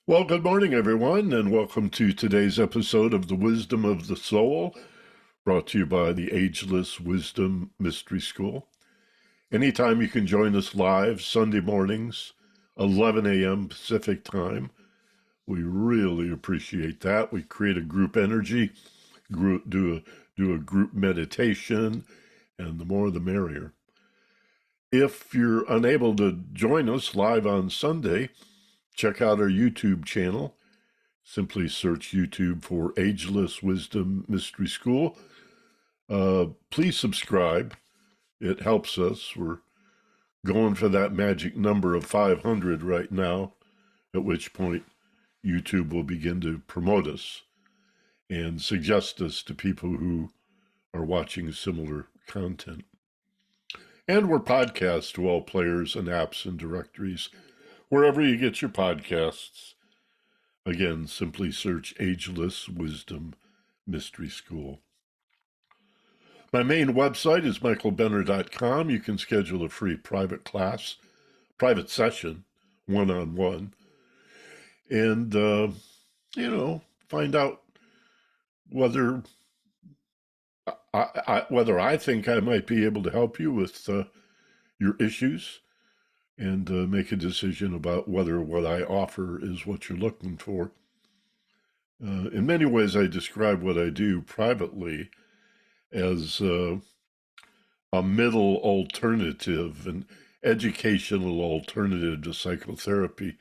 Well, good morning, everyone, and welcome to today's episode of The Wisdom of the Soul, brought to you by the Ageless Wisdom Mystery School. Anytime you can join us live, Sunday mornings, 11 a.m. Pacific time. We really appreciate that. We create a group energy, do a group meditation, and the more the merrier. If you're unable to join us live on Sunday, check out our YouTube channel. Simply search YouTube for Ageless Wisdom Mystery School. Please subscribe. It helps us. We're going for that magic number of 500 right now, at which point YouTube will begin to promote us and suggest us to people who are watching similar content. And we're podcasts to all players and apps and directories, wherever you get your podcasts. Again, simply search Ageless Wisdom Mystery School. My main website is michaelbenner.com. You can schedule a free private class, private session, one-on-one, and, find out whether I think I might be able to help you with your issues and make a decision about whether what I offer is what you're looking for. In many ways, I describe what I do privately as a middle alternative, an educational alternative to psychotherapy.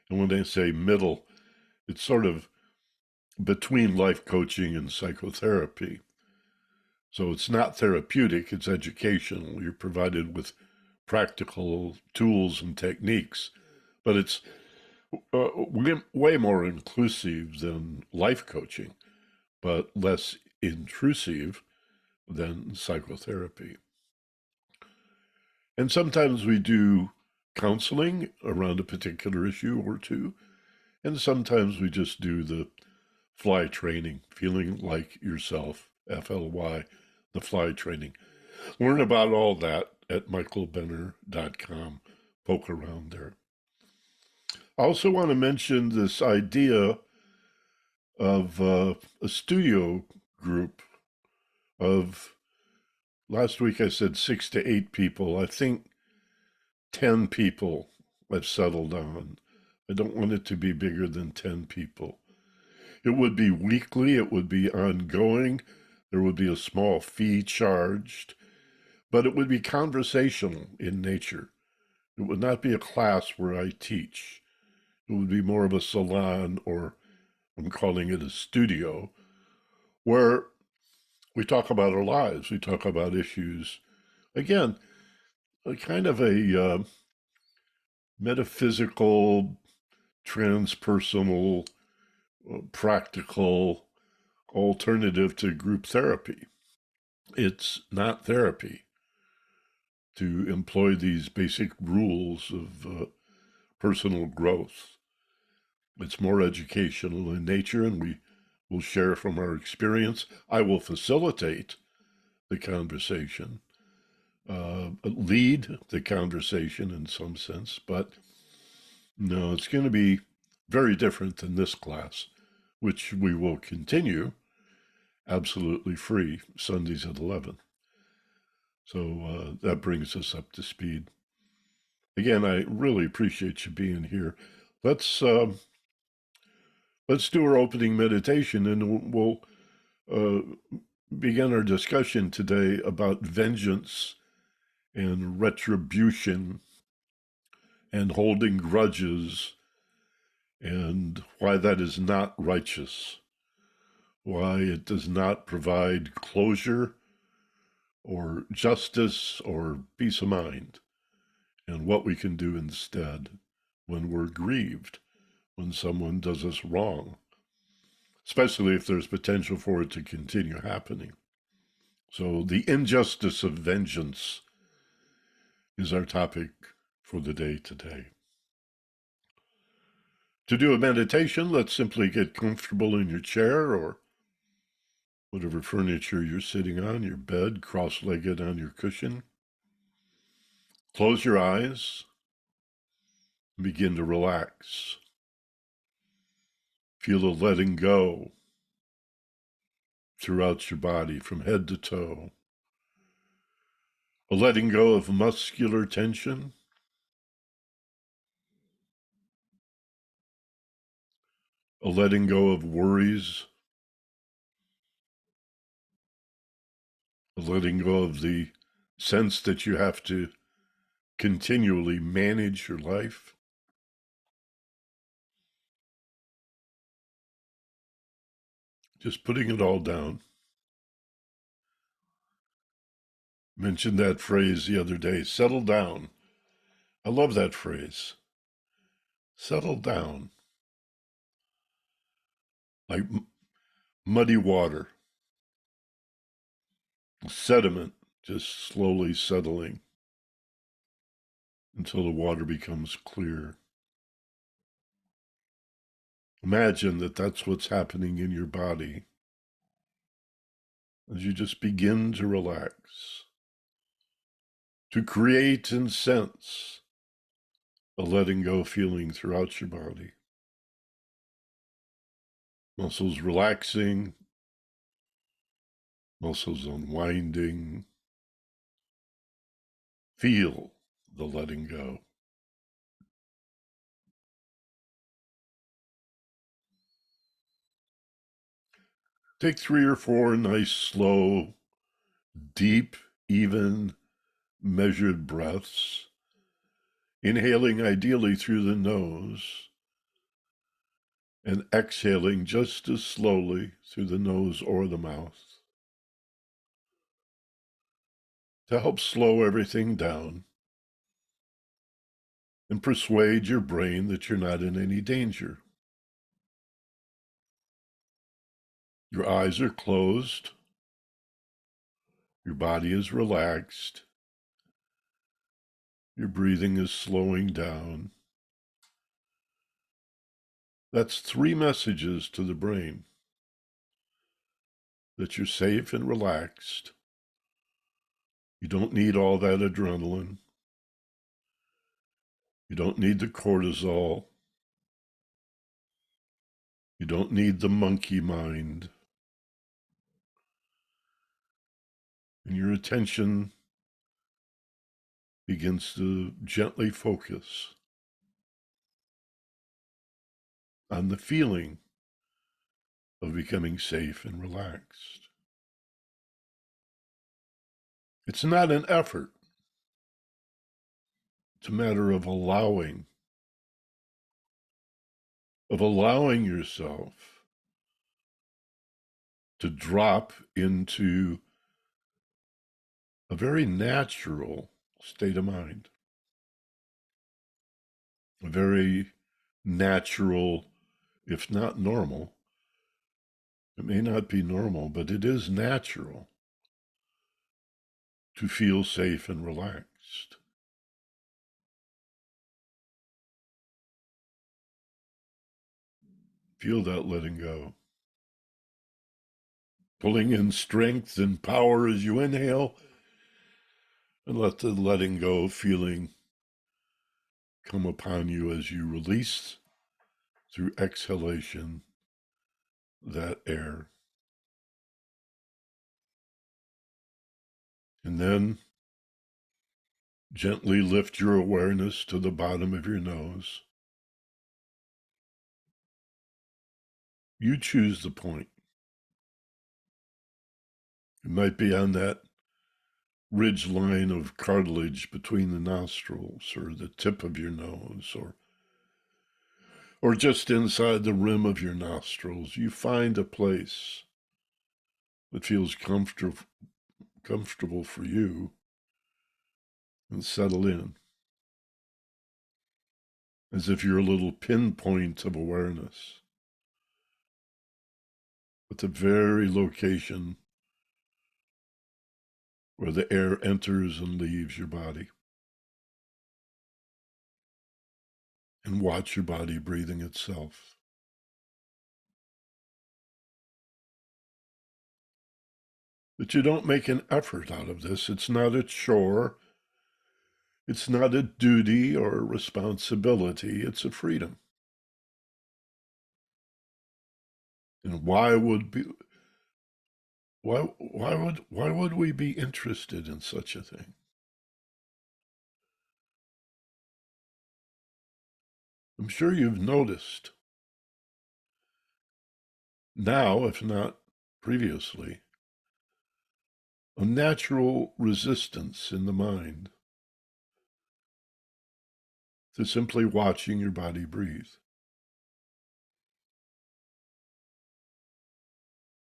And when I say middle, it's sort of between life coaching and psychotherapy. So it's not therapeutic, it's educational. You're provided with practical tools and techniques, but it's way more inclusive than life coaching, but less intrusive than psychotherapy. And sometimes we do counseling around a particular issue or two, and sometimes we just do the fly training, feeling like yourself, FLY, the fly training. Learn about all that at michaelbenner.com. Poke around there. I also want to mention this idea of a studio group of, last week I said 6 to 8 people. I think 10 people I've settled on. I don't want it to be bigger than 10 people. It would be weekly, it would be ongoing, there would be a small fee charged, but it would be conversational in nature. It would not be a class where I teach. It would be more of a salon, or I'm calling it a studio, where we talk about our lives, we talk about issues. Again, a kind of a metaphysical, transpersonal, practical alternative to group therapy. It's not therapy to employ these basic rules of personal growth. It's more educational in nature, and we will share from our experience. I will facilitate the conversation, lead the conversation in some sense, but no, it's going to be very different than this class, which we will continue absolutely free Sundays at 11. So that brings us up to speed. Again, I really appreciate you being here. Let's do our opening meditation, and we'll begin our discussion today about vengeance and retribution and holding grudges and why that is not righteous, why it does not provide closure or justice or peace of mind, and what we can do instead when we're grieved, when someone does us wrong, especially if there's potential for it to continue happening. So the injustice of vengeance is our topic for the day today. To do a meditation, let's simply get comfortable in your chair or whatever furniture you're sitting on, your bed, cross-legged on your cushion. Close your eyes and begin to relax. Feel a letting go throughout your body from head to toe. A letting go of muscular tension. A letting go of worries. A letting go of the sense that you have to continually manage your life. Just putting it all down. Mentioned that phrase the other day, settle down. I love that phrase. Settle down. Like muddy water, sediment just slowly settling until the water becomes clear. Imagine that that's what's happening in your body as you just begin to relax, to create and sense a letting go feeling throughout your body. Muscles relaxing, muscles unwinding. Feel the letting go. Take 3 or 4 nice, slow, deep, even, measured breaths, inhaling ideally through the nose and exhaling just as slowly through the nose or the mouth to help slow everything down and persuade your brain that you're not in any danger. Your eyes are closed, your body is relaxed, your breathing is slowing down. That's 3 messages to the brain that you're safe and relaxed. You don't need all that adrenaline. You don't need the cortisol. You don't need the monkey mind. And your attention begins to gently focus on the feeling of becoming safe and relaxed. It's not an effort. It's a matter of allowing yourself to drop into a very natural state of mind, a very natural, if not normal. It may not be normal, but it is natural to feel safe and relaxed. Feel that letting go. Pulling in strength and power as you inhale, and let the letting go feeling come upon you as you release through exhalation that air. And then gently lift your awareness to the bottom of your nose. You choose the point. It might be on that ridge line of cartilage between the nostrils, or the tip of your nose, or just inside the rim of your nostrils. You find a place that feels comfortable for you and settle in as if you're a little pinpoint of awareness at the very location where the air enters and leaves your body. And watch your body breathing itself. But you don't make an effort out of this. It's not a chore. It's not a duty or a responsibility. It's a freedom. And why would we be interested in such a thing? I'm sure you've noticed now, if not previously, a natural resistance in the mind to simply watching your body breathe.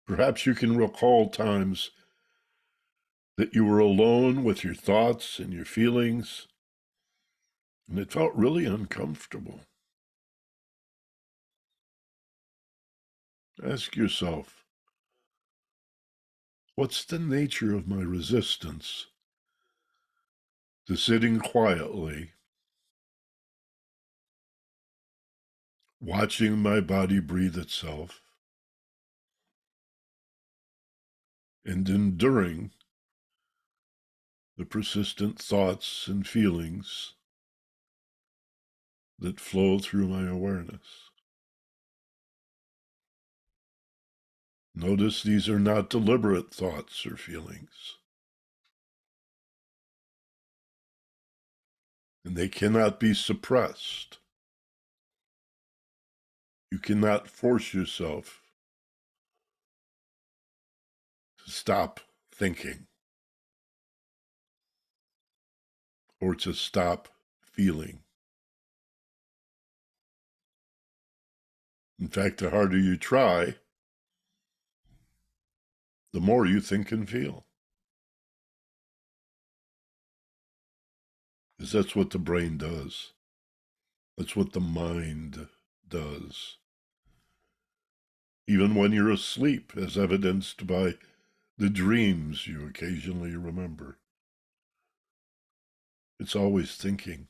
Perhaps you can recall times that you were alone with your thoughts and your feelings, and it felt really uncomfortable. Ask yourself, what's the nature of my resistance to sitting quietly, watching my body breathe itself, and enduring the persistent thoughts and feelings that flow through my awareness? Notice these are not deliberate thoughts or feelings, and they cannot be suppressed. You cannot force yourself to stop thinking or to stop feeling. In fact, the harder you try, the more you think and feel. Because that's what the brain does. That's what the mind does. Even when you're asleep, as evidenced by the dreams you occasionally remember. It's always thinking.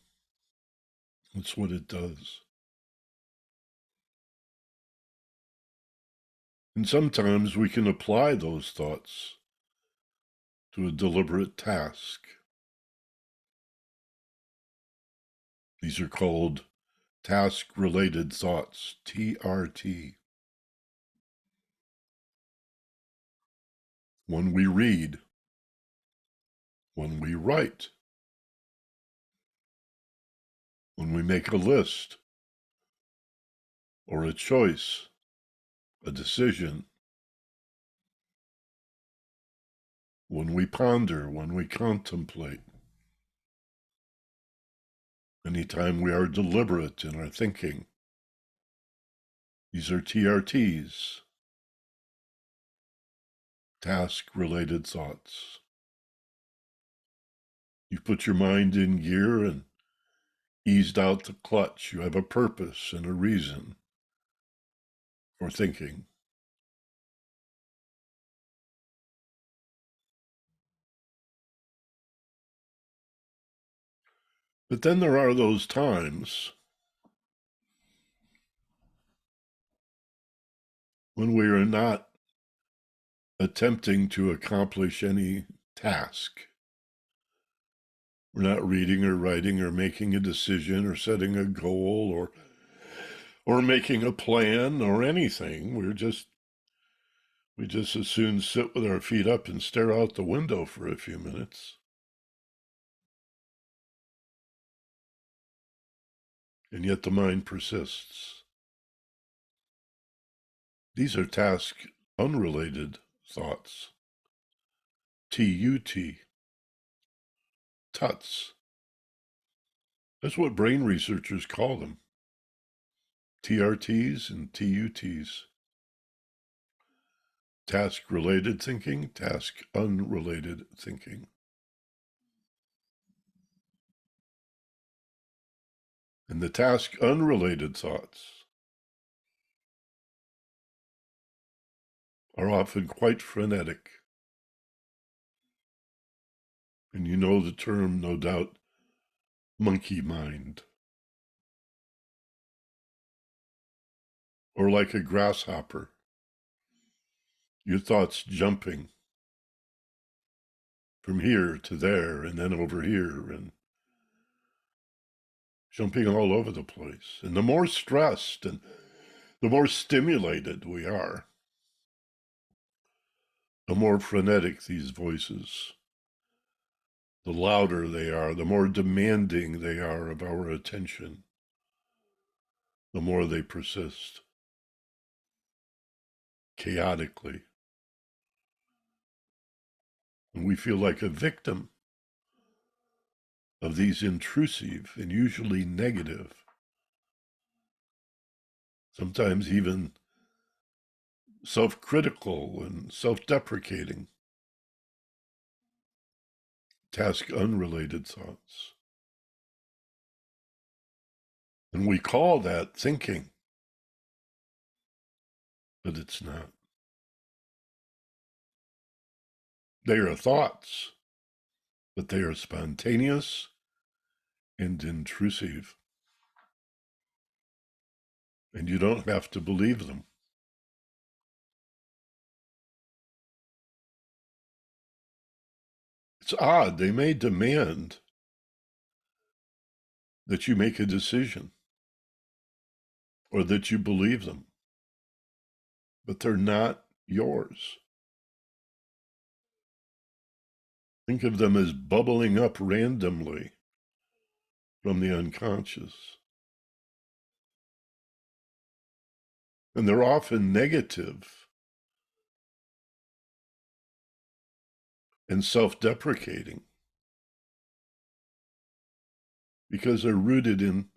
That's what it does. And sometimes we can apply those thoughts to a deliberate task. These are called task-related thoughts, TRT. When we read, when we write, when we make a list or a choice, a decision, when we ponder, when we contemplate, anytime we are deliberate in our thinking, these are TRTs, task-related thoughts. You put your mind in gear and eased out the clutch. You have a purpose and a reason for thinking. But then there are those times when we are not attempting to accomplish any task. We're not reading or writing or making a decision or setting a goal or making a plan or anything. We just as soon sit with our feet up and stare out the window for a few minutes. And yet the mind persists. These are task unrelated thoughts. TUT. Tuts. That's what brain researchers call them. TRTs and TUTs. Task-related thinking, task-unrelated thinking. And the task-unrelated thoughts are often quite frenetic. And you know the term, no doubt, monkey mind. Or like a grasshopper, your thoughts jumping from here to there and then over here and jumping all over the place. And the more stressed and the more stimulated we are, the more frenetic these voices, the louder they are, the more demanding they are of our attention, the more they persist chaotically. And we feel like a victim of these intrusive and usually negative, sometimes even self-critical and self-deprecating, task-unrelated thoughts. And we call that thinking, but it's not. They are thoughts, but they are spontaneous and intrusive. And you don't have to believe them. It's odd. They may demand that you make a decision or that you believe them, but they're not yours. Think of them as bubbling up randomly from the unconscious. And they're often negative and self-deprecating because they're rooted in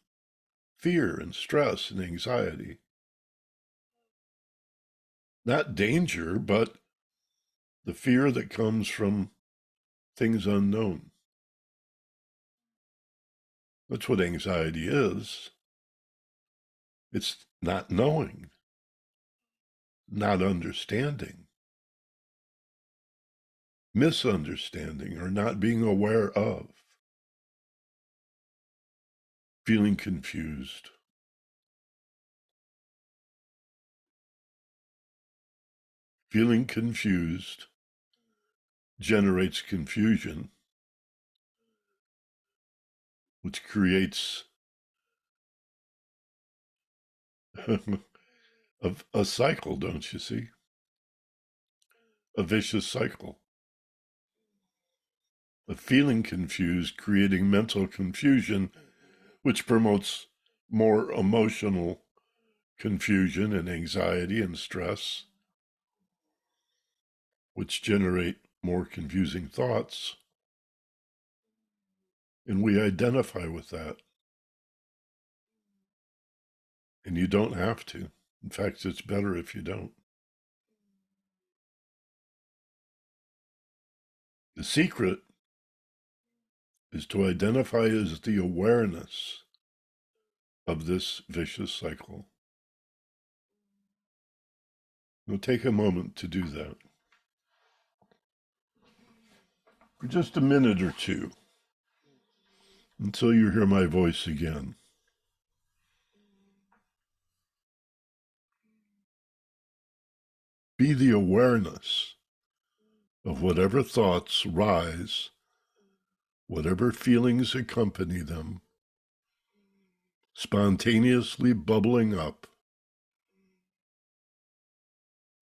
fear and stress and anxiety. Not danger, but the fear that comes from things unknown. That's what anxiety is. It's not knowing, not understanding, misunderstanding, or not being aware of, feeling confused. Feeling confused generates confusion, which creates a cycle, don't you see? A vicious cycle. Of feeling confused, creating mental confusion, which promotes more emotional confusion and anxiety and stress, which generate more confusing thoughts. And we identify with that. And you don't have to. In fact, it's better if you don't. The secret is to identify as the awareness of this vicious cycle. We'll take a moment to do that. For just a minute or two, until you hear my voice again. Be the awareness of whatever thoughts rise, whatever feelings accompany them, spontaneously bubbling up,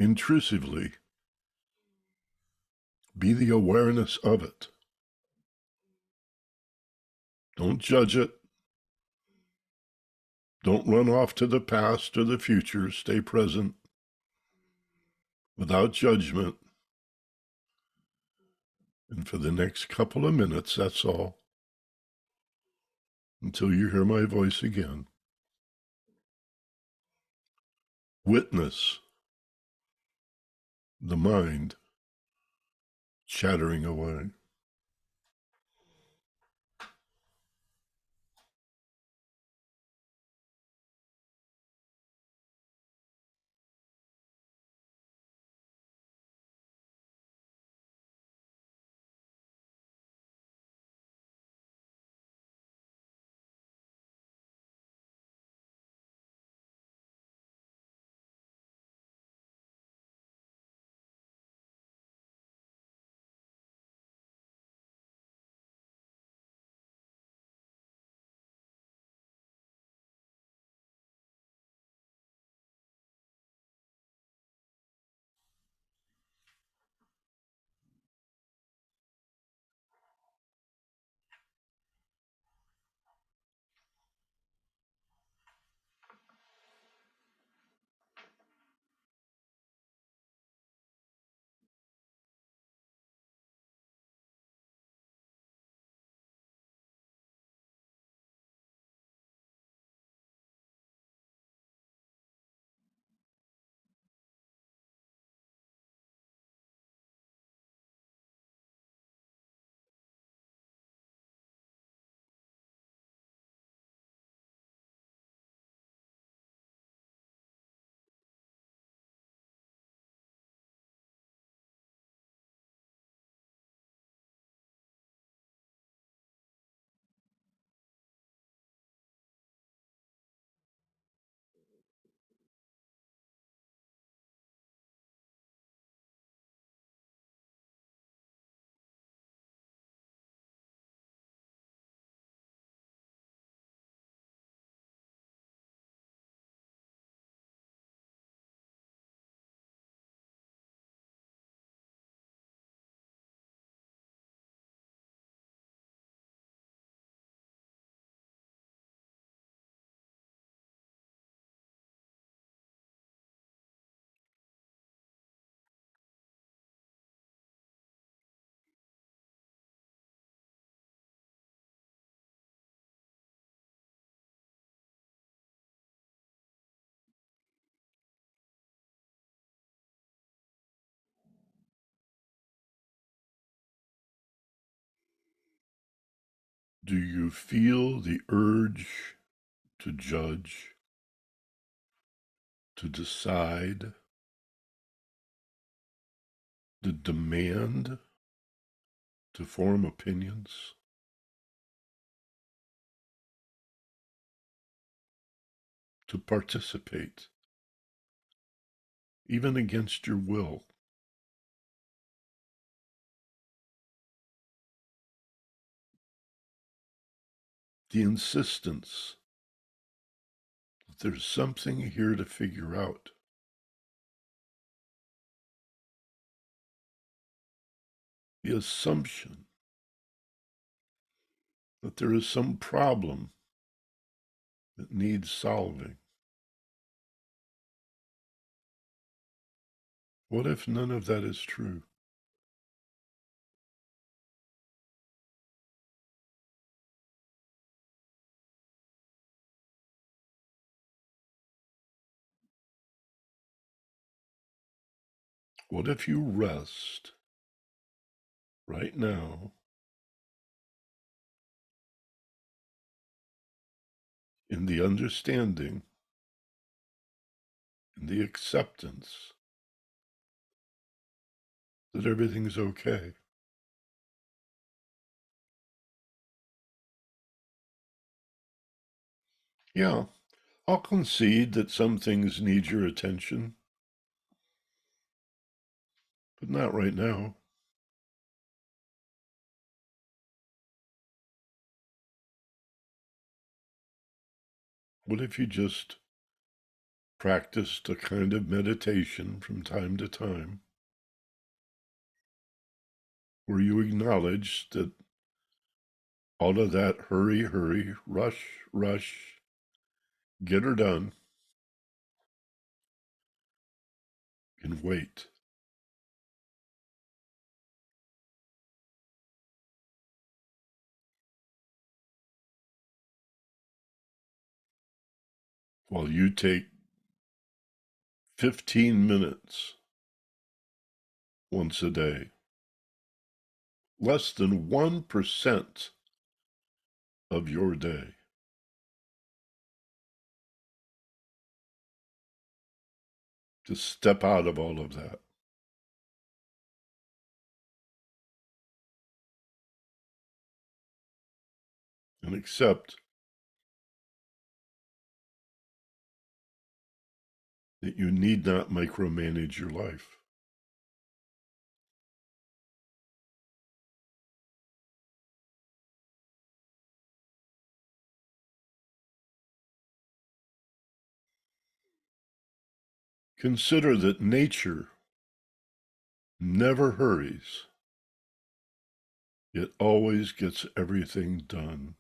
intrusively. Be the awareness of it. Don't judge it. Don't run off to the past or the future. Stay present without judgment. And for the next couple of minutes, that's all, until you hear my voice again. Witness the mind chattering away. Do you feel the urge to judge, to decide, the demand to form opinions? To participate, even against your will? The insistence that there's something here to figure out. The assumption that there is some problem that needs solving. What if none of that is true? What if you rest right now in the understanding and the acceptance that everything's okay? Yeah, I'll concede that some things need your attention, but not right now. What if you just practiced a kind of meditation from time to time where you acknowledge that all of that hurry, hurry, rush, rush, get her done, can wait? While you take 15 minutes once a day, less than 1% of your day, to step out of all of that and accept that you need not micromanage your life. Consider that nature never hurries. It always gets everything done.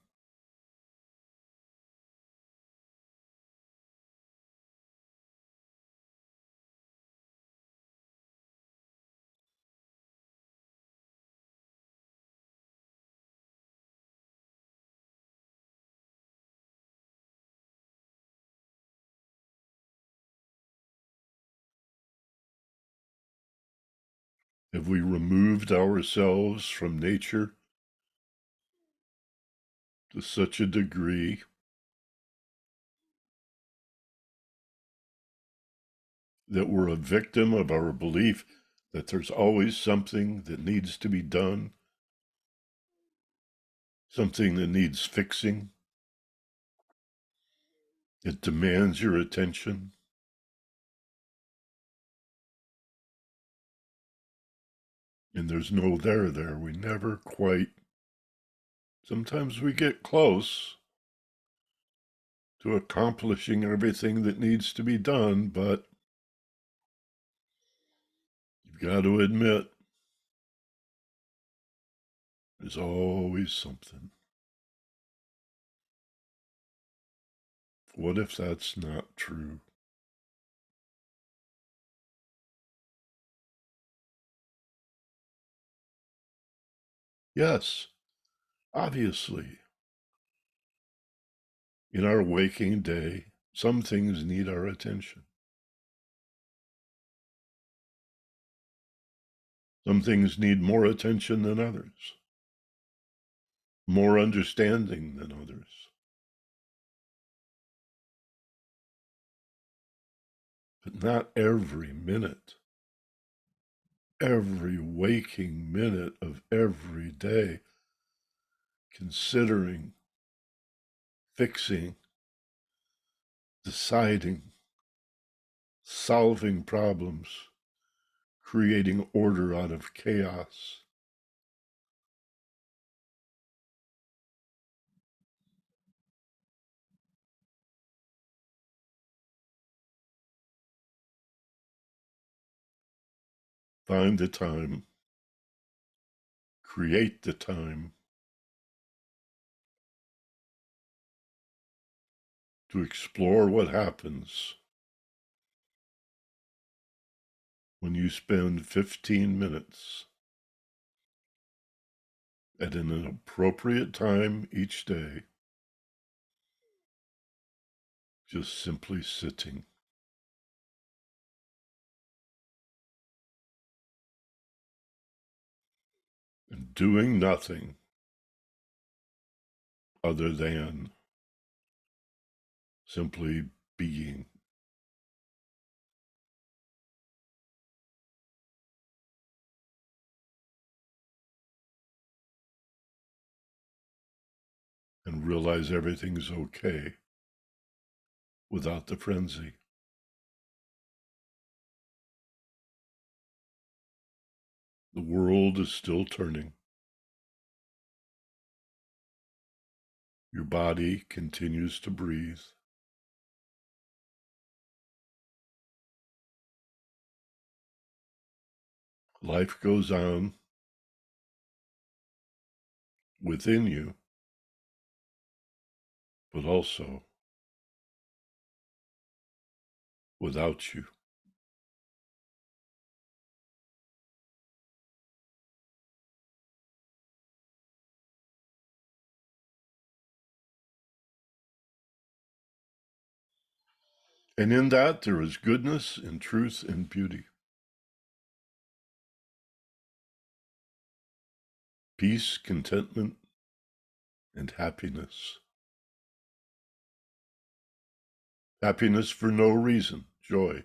Have we removed ourselves from nature to such a degree that we're a victim of our belief that there's always something that needs to be done, something that needs fixing? It demands your attention. And there's no there. We never quite, sometimes we get close to accomplishing everything that needs to be done, but you've got to admit, there's always something. What if that's not true? Yes, obviously, in our waking day, some things need our attention. Some things need more attention than others. more understanding than others. But not every minute, every waking minute of every day, considering, fixing, deciding, solving problems, creating order out of chaos. Find the time, create the time to explore what happens when you spend 15 minutes at an appropriate time each day, just simply sitting and doing nothing other than simply being. And realize everything's okay without the frenzy. The world is still turning. Your body continues to breathe. Life goes on within you, but also without you. And in that, there is goodness and truth and beauty, peace, contentment, and happiness. Happiness for no reason, joy.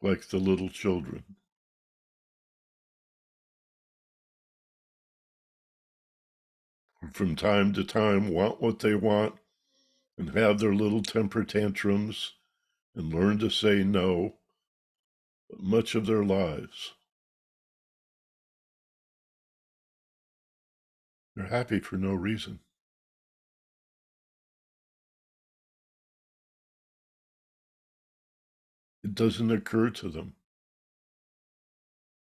Like the little children. Who from time to time want what they want and have their little temper tantrums and learn to say no, but much of their lives, they're happy for no reason. It doesn't occur to them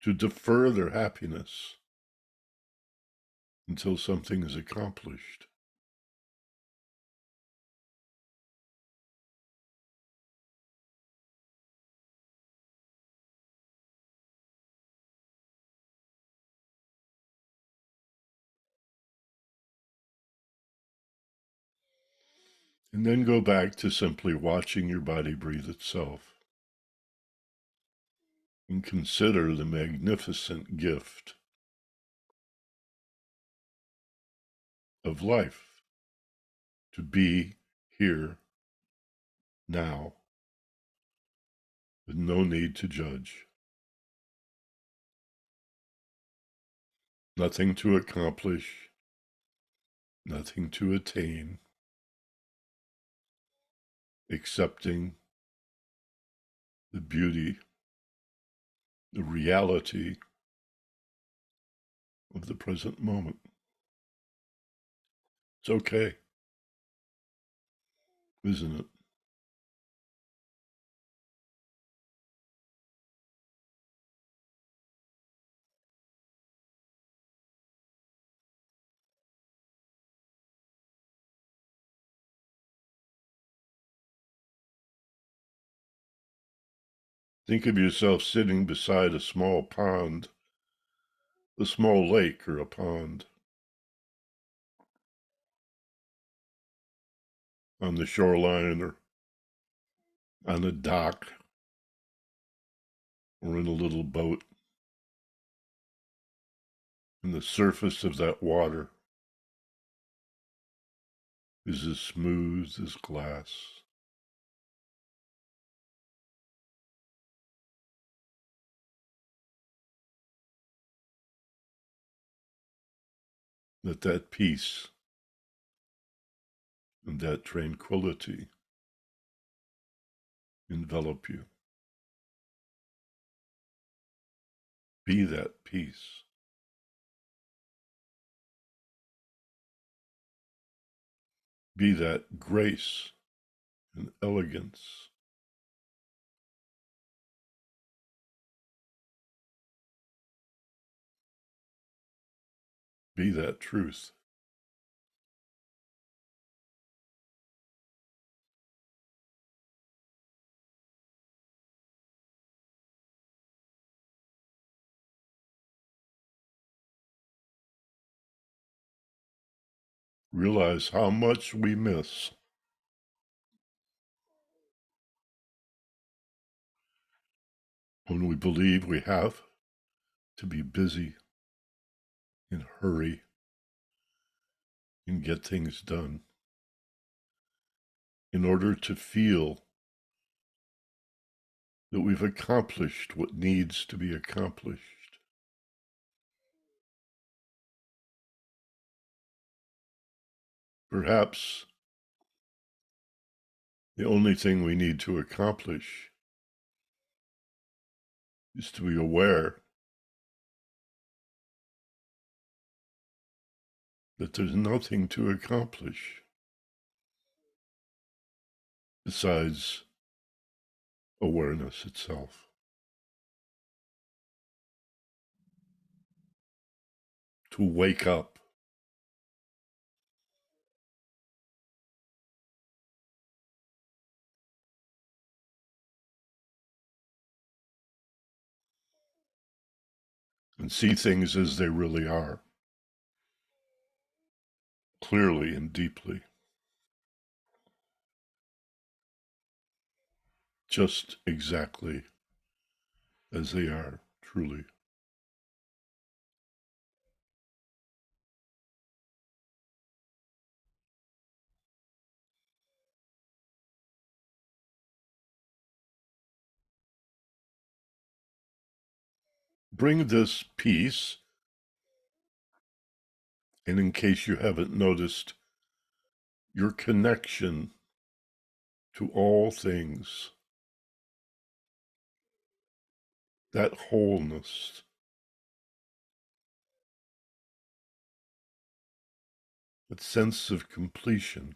to defer their happiness until something is accomplished. And then go back to simply watching your body breathe itself and consider the magnificent gift of life to be here now with no need to judge, nothing to accomplish, nothing to attain, accepting the beauty, the reality of the present moment. It's okay, isn't it? Think of yourself sitting beside a small pond, a small lake or a pond, on the shoreline or on a dock or in a little boat, And the surface of that water is as smooth as glass. Let that peace and that tranquility envelop you. Be that peace. Be that grace and elegance. Be that truth. Realize how much we miss when we believe we have to be busy and hurry and get things done in order to feel that we've accomplished what needs to be accomplished. Perhaps the only thing we need to accomplish is to be aware that there's nothing to accomplish besides awareness itself. To wake up. And see things as they really are, clearly and deeply, just exactly as they are, truly. Bring this peace, and in case you haven't noticed, your connection to all things, that wholeness, that sense of completion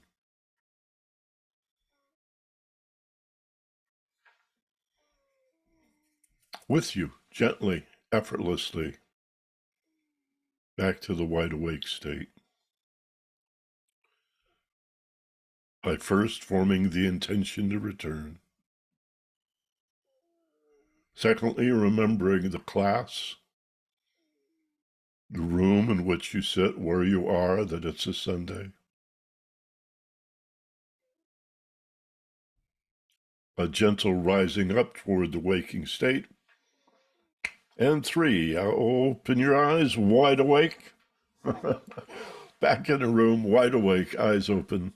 with you, gently, effortlessly, back to the wide awake state. By first forming the intention to return. Secondly, remembering the class, the room in which you sit, where you are, that it's a Sunday. A gentle rising up toward the waking state. And 3, open your eyes, wide awake. Back in the room, wide awake, eyes open,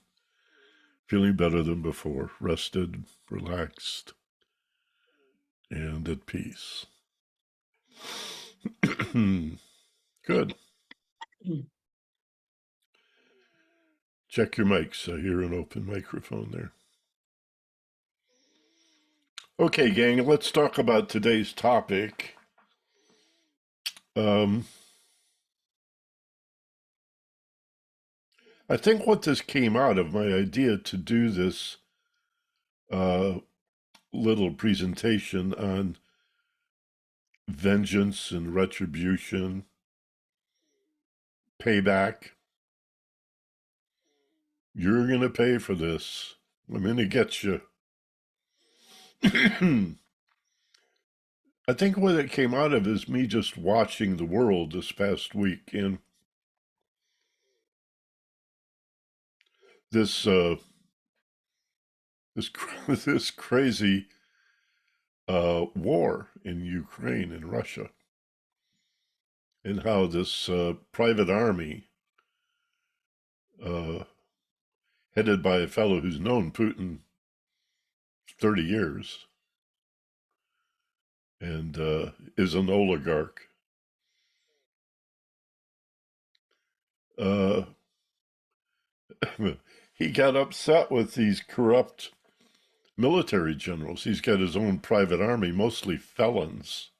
feeling better than before, rested, relaxed, and at peace. Good. Check your mics. I hear an open microphone there. Okay, gang, let's talk about today's topic. I think what this came out of, my idea to do this little presentation on vengeance and retribution, payback. You're going to pay for this. I'm going to get you. I think what it came out of is me just watching the world this past week, and this this crazy war in Ukraine and Russia. and how this private army, uh, headed by a fellow who's known Putin 30 years and is an oligarch, uh, he got upset with these corrupt military generals. He's got his own private army, mostly felons,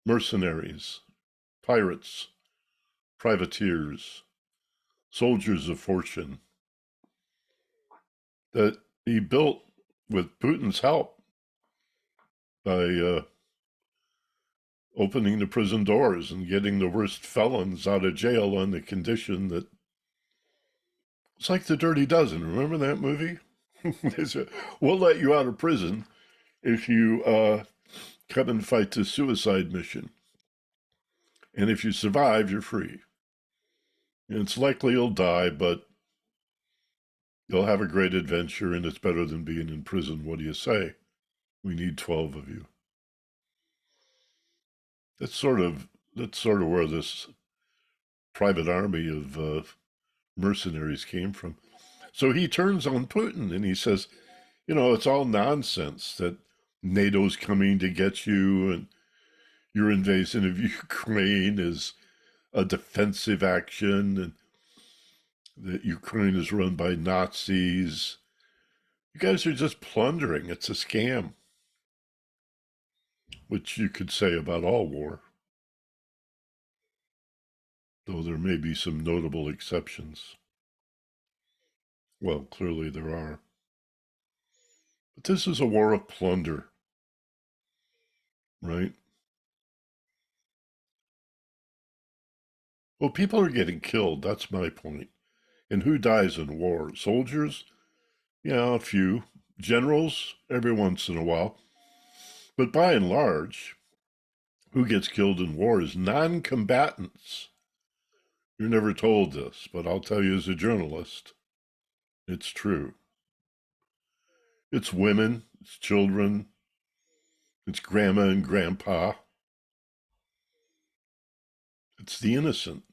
mercenaries, pirates, privateers, soldiers of fortune, that he built with Putin's help by opening the prison doors and getting the worst felons out of jail on the condition that it's like the Dirty Dozen. Remember that movie? We'll let you out of prison if you come and fight the suicide mission. And if you survive, you're free. And it's likely you'll die, but you'll have a great adventure, and it's better than being in prison. What do you say? We need 12 of you. That's sort of where this private army of mercenaries came from. So he turns on Putin and he says, it's all nonsense that NATO's coming to get you and your invasion of Ukraine is a defensive action and that Ukraine is run by Nazis. You guys are just plundering. It's a scam, which you could say about all war, though there may be some notable exceptions. Well, clearly there are. But this is a war of plunder, right? Well, people are getting killed. That's my point. And who dies in war? Soldiers? Yeah, a few. Generals? Every once in a while. But by and large, who gets killed in war is non-combatants. You're never told this, but I'll tell you as a journalist, it's true. It's women, it's children, it's grandma and grandpa. It's the innocent.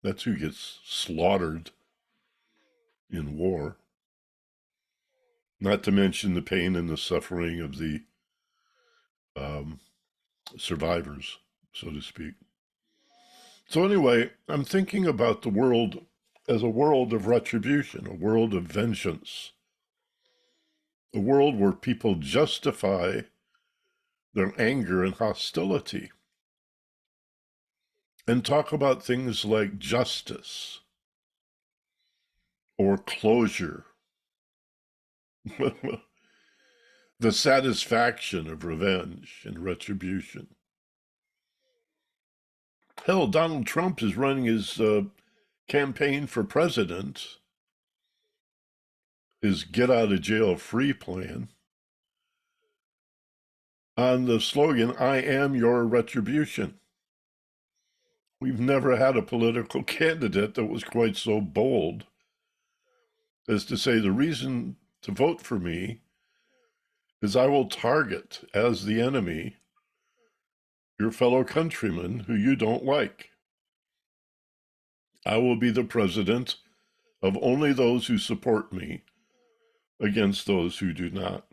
That's who gets slaughtered in war. Not to mention the pain and the suffering of the um, survivors, so to speak. So, anyway, I'm thinking about the world as a world of retribution, a world of vengeance, a world where people justify their anger and hostility and talk about things like justice or closure, the satisfaction of revenge and retribution. Hell, Donald Trump is running his campaign for president, his get out of jail free plan, on the slogan, I am your retribution. We've never had a political candidate that was quite so bold as to say the reason to vote for me is I will target as the enemy your fellow countrymen who you don't like. I will be the president of only those who support me against those who do not.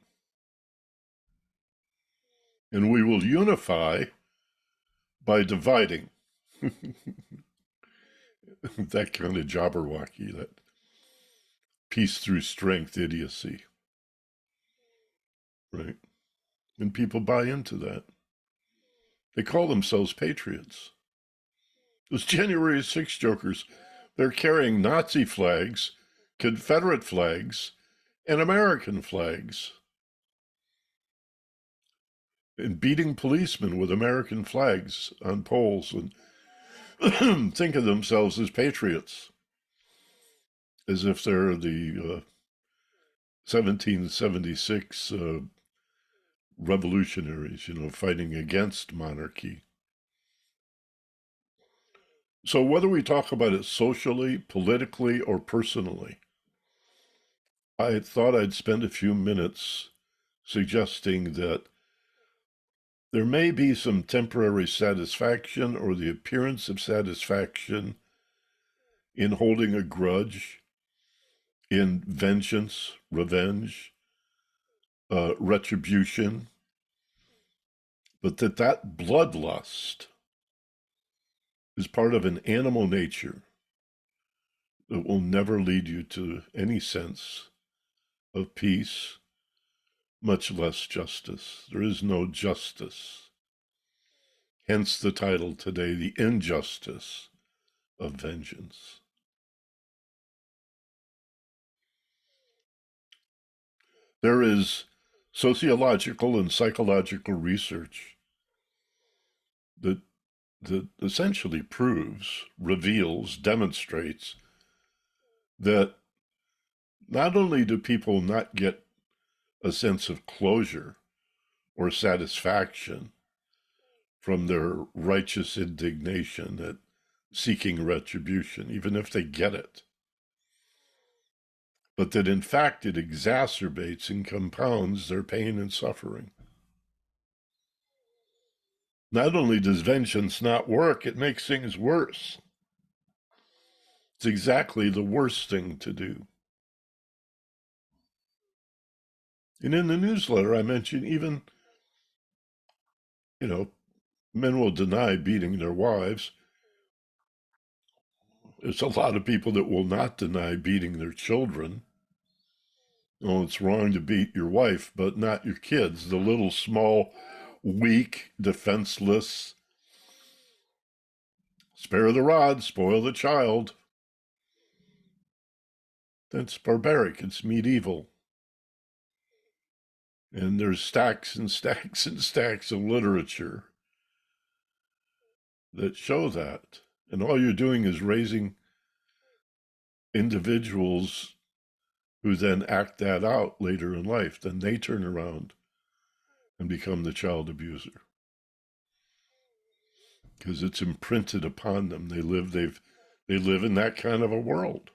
And we will unify by dividing. That kind of jabberwocky, that peace through strength idiocy, right? And people buy into that. They call themselves patriots. Those January 6 jokers, they're carrying Nazi flags, Confederate flags, and American flags, and beating policemen with American flags on poles and think of themselves as patriots, as if they're the 1776 revolutionaries, fighting against monarchy. So whether we talk about it socially, politically, or personally, I thought I'd spend a few minutes suggesting that There may be some temporary satisfaction or the appearance of satisfaction in holding a grudge, in vengeance, revenge, retribution, but that bloodlust is part of an animal nature that will never lead you to any sense of peace, much less justice. There is no justice. Hence the title today, The Injustice of Vengeance. There is sociological and psychological research that essentially proves, reveals, demonstrates that not only do people not get a sense of closure or satisfaction from their righteous indignation at seeking retribution, even if they get it, but that in fact it exacerbates and compounds their pain and suffering. Not only does vengeance not work, it makes things worse. It's exactly the worst thing to do. And in the newsletter, I mentioned even, men will deny beating their wives. There's a lot of people that will not deny beating their children. Oh, it's wrong to beat your wife, but not your kids. The little, small, weak, defenseless, spare the rod, spoil the child. That's barbaric. It's medieval. And there's stacks and stacks and stacks of literature that show that. And all you're doing is raising individuals who then act that out later in life. Then they turn around and become the child abuser. Because it's imprinted upon them. They live in that kind of a world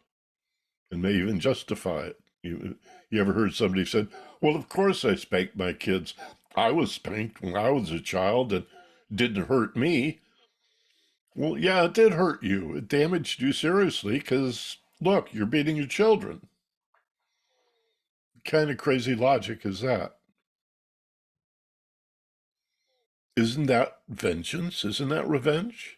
and may even justify it. You ever heard somebody said, well, of course I spanked my kids. I was spanked when I was a child and it didn't hurt me. Well, yeah, it did hurt you. It damaged you seriously because, look, you're beating your children. What kind of crazy logic is that? Isn't that vengeance? Isn't that revenge?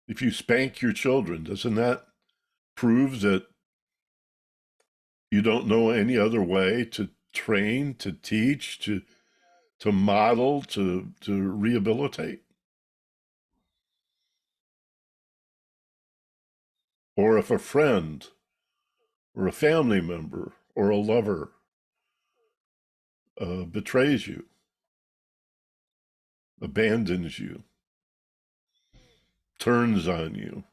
If you spank your children, doesn't that prove that you don't know any other way to train, to teach, to model, to rehabilitate? Or if a friend or a family member or a lover betrays you, abandons you, turns on you,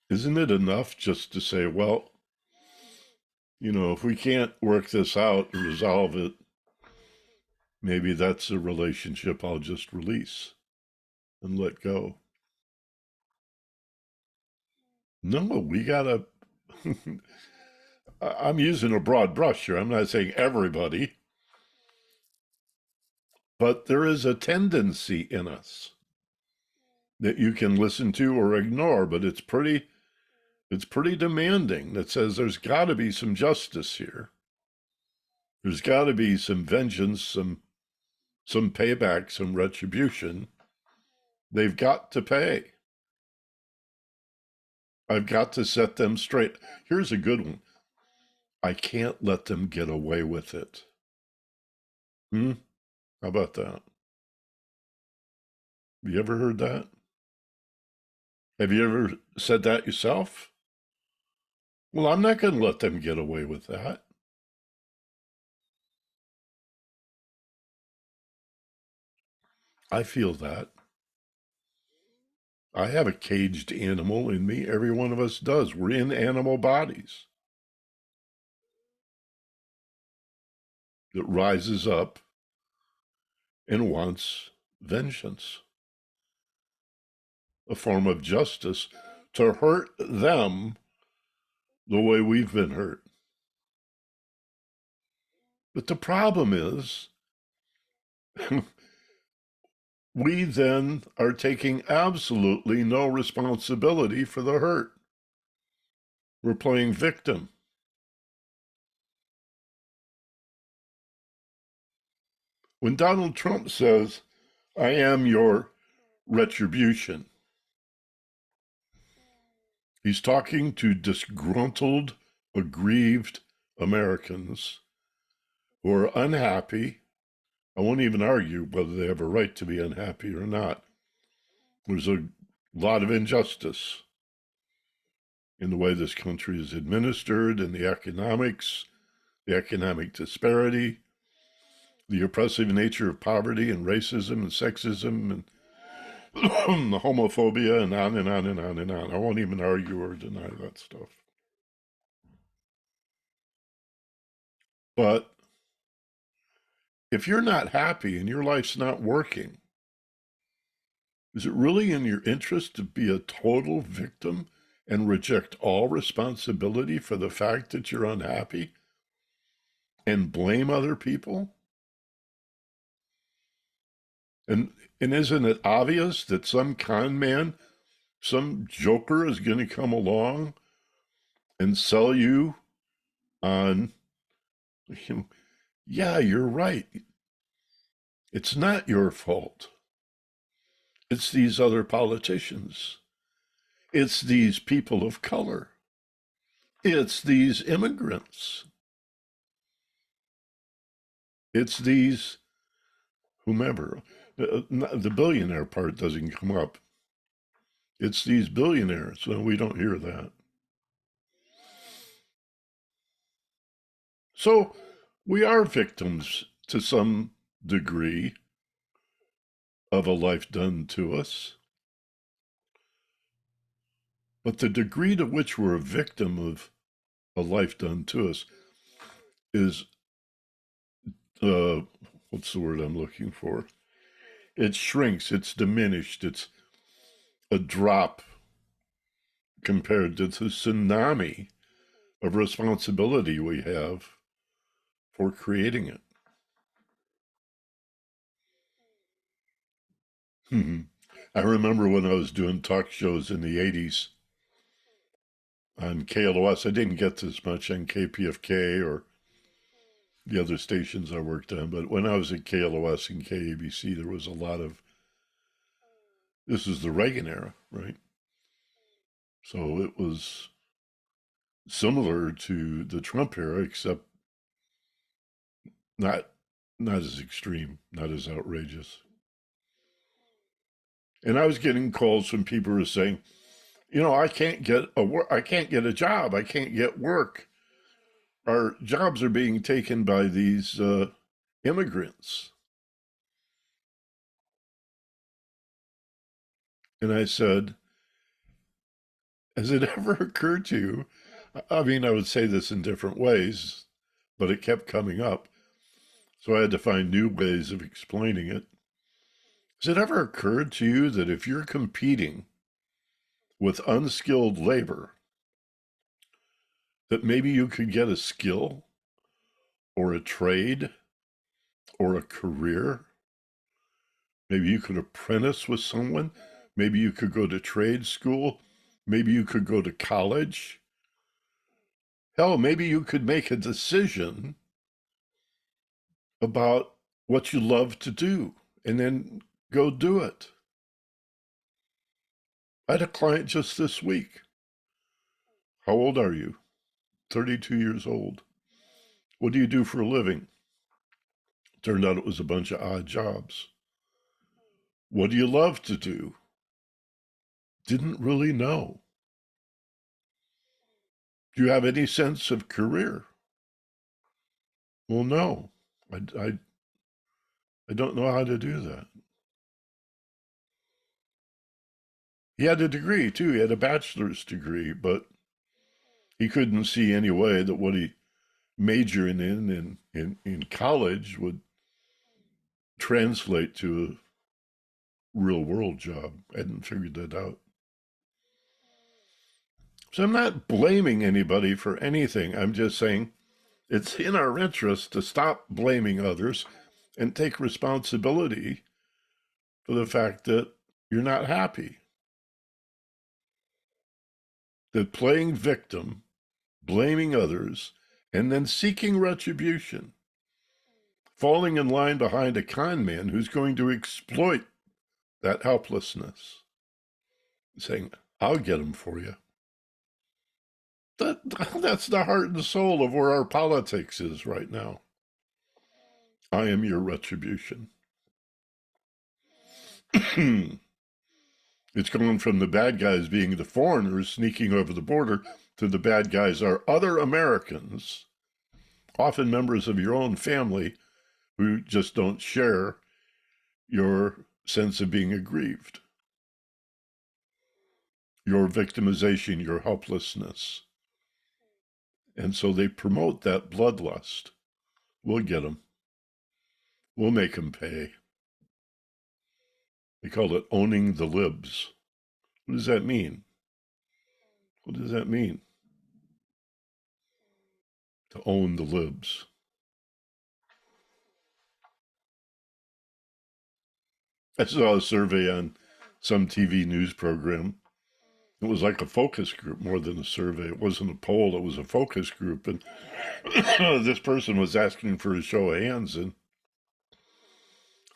isn't it enough just to say, well, if we can't work this out and resolve it, maybe that's a relationship I'll just release and let go? No, we gotta. I'm using a broad brush here. I'm not saying everybody, but there is a tendency in us that you can listen to or ignore, but it's pretty demanding, that says there's got to be some justice here. There's got to be some vengeance, some payback, some retribution. They've got to pay. I've got to set them straight. Here's a good one. I can't let them get away with it. How about that? Have you ever heard that? Have you ever said that yourself? Well, I'm not going to let them get away with that. I feel that. I have a caged animal in me. Every one of us does. We're in animal bodies that rises up and wants vengeance, a form of justice, to hurt them the way we've been hurt. But the problem is, we then are taking absolutely no responsibility for the hurt. We're playing victim. When Donald Trump says, I am your retribution, he's talking to disgruntled, aggrieved Americans who are unhappy. I won't even argue whether they have a right to be unhappy or not. There's a lot of injustice in the way this country is administered, and the economic disparity, the oppressive nature of poverty and racism and sexism and the homophobia and on and on and on and on. I won't even argue or deny that stuff. But if you're not happy and your life's not working, is it really in your interest to be a total victim and reject all responsibility for the fact that you're unhappy and blame other people? And isn't it obvious that some con man, some joker is going to come along and sell you on, yeah, you're right. It's not your fault. It's these other politicians. It's these people of color. It's these immigrants. It's these whomever. The billionaire part doesn't come up. It's these billionaires, so we don't hear that. So we are victims to some degree of a life done to us. But the degree to which we're a victim of a life done to us is, what's the word I'm looking for? It shrinks, it's diminished, it's a drop compared to the tsunami of responsibility we have for creating it. I remember when I was doing talk shows in the 80s on KLOS. I didn't get this much on KPFK or the other stations I worked on, but when I was at KLOS and KABC, there was a lot of, this is the Reagan era, right? So it was similar to the Trump era, except not as extreme, not as outrageous. And I was getting calls from people who were saying, I can't get a job, I can't get work. Our jobs are being taken by these immigrants. And I said, has it ever occurred to you? I mean, I would say this in different ways, but it kept coming up. So I had to find new ways of explaining it. Has it ever occurred to you that if you're competing with unskilled labor, that maybe you could get a skill or a trade or a career? Maybe you could apprentice with someone. Maybe you could go to trade school. Maybe you could go to college. Hell, maybe you could make a decision about what you love to do and then go do it. I had a client just this week. How old are you? 32 years old. What do you do for a living? Turned out it was a bunch of odd jobs. What do you love to do? Didn't really know. Do you have any sense of career? Well, no. I don't know how to do that. He had a degree, too. He had a bachelor's degree, but he couldn't see any way that what he majoring in college would translate to a real world job. I hadn't figured that out. So I'm not blaming anybody for anything. I'm just saying It's in our interest to stop blaming others and take responsibility for the fact that you're not happy. That playing victim, blaming others, and then seeking retribution, falling in line behind a con man who's going to exploit that helplessness, saying, I'll get him for you. That's the heart and soul of where our politics is right now. I am your retribution. It's gone from the bad guys being the foreigners sneaking over the border to the bad guys are other Americans, often members of your own family, who just don't share your sense of being aggrieved, your victimization, your helplessness. And so they promote that bloodlust. We'll get them. We'll make them pay. They call it owning the libs. What does that mean? What does that mean? To own the libs. I saw a survey on some TV news program. It was like a focus group more than a survey. It wasn't a poll, it was a focus group. And this person was asking for a show of hands. And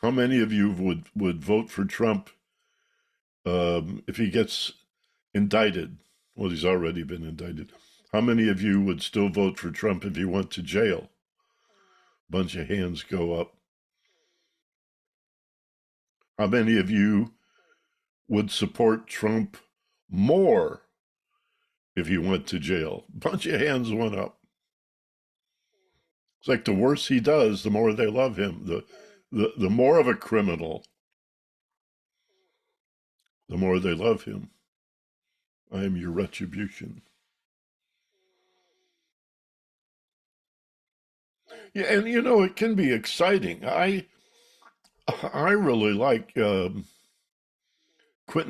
how many of you would vote for Trump if he gets indicted? Well, he's already been indicted. How many of you would still vote for Trump if he went to jail? Bunch of hands go up. How many of you would support Trump more if he went to jail? Bunch of hands went up. It's like the worse he does, the more they love him. The more of a criminal, the more they love him. I am your retribution. Yeah, and you know, it can be exciting. I really like Quentin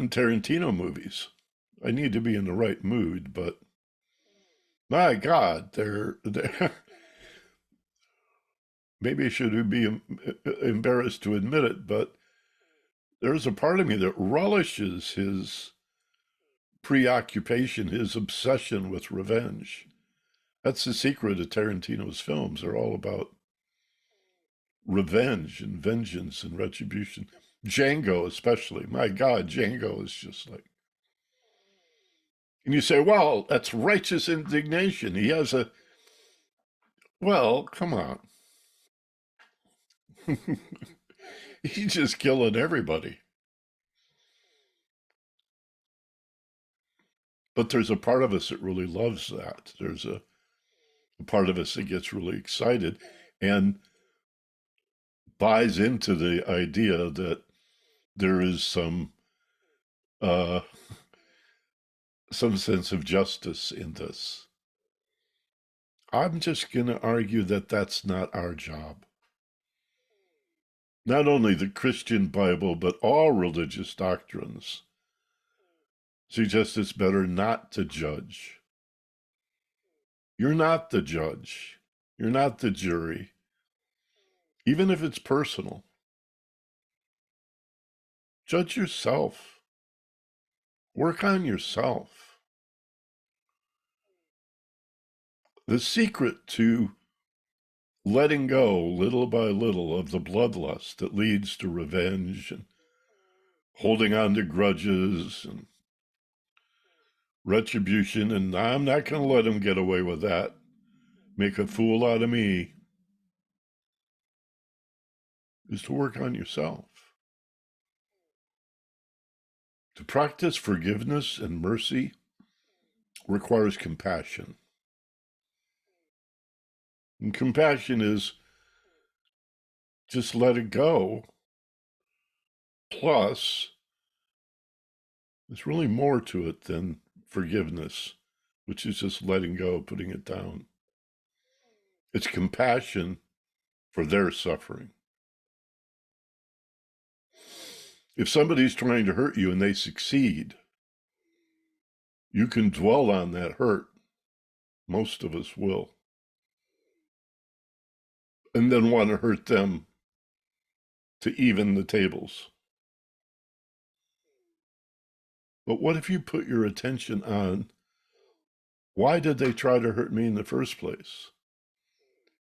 Tarantino movies. I need to be in the right mood, but my God, they're maybe I should be embarrassed to admit it, but there's a part of me that relishes his preoccupation, his obsession with revenge. That's the secret of Tarantino's films. They're all about revenge and vengeance and retribution. Django, especially. My God, Django is just like. And you say, well, that's righteous indignation. He has a. Well, come on. He's just killing everybody. But there's a part of us that really loves that. There's a part of us that gets really excited and buys into the idea that there is some sense of justice in this. I'm just going to argue that that's not our job. Not only the Christian Bible, but all religious doctrines suggest it's better not to judge. You're not the judge. You're not the jury. Even if it's personal. Judge yourself. Work on yourself. The secret to letting go little by little of the bloodlust that leads to revenge and holding on to grudges and retribution, and I'm not going to let him get away with that. Make a fool out of me, is to work on yourself. To practice forgiveness and mercy requires compassion. And compassion is just let it go. Plus, there's really more to it than forgiveness, which is just letting go, putting it down. It's compassion for their suffering. If somebody's trying to hurt you and they succeed, you can dwell on that hurt. Most of us will. and then want to hurt them to even the tables. But what if you put your attention on why did they try to hurt me in the first place?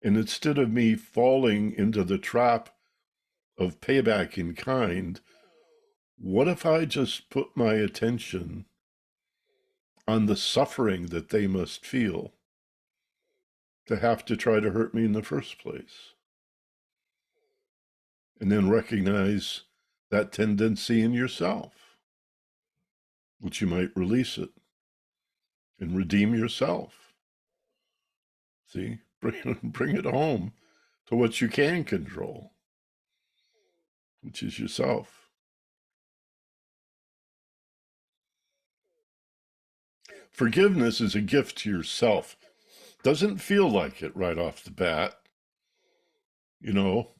And instead of me falling into the trap of payback in kind, what if I just put my attention on the suffering that they must feel to have to try to hurt me in the first place? And then recognize that tendency in yourself, which you might release it and redeem yourself. See, bring it home to what you can control, which is yourself. Forgiveness is a gift to yourself. Doesn't feel like it right off the bat. You know,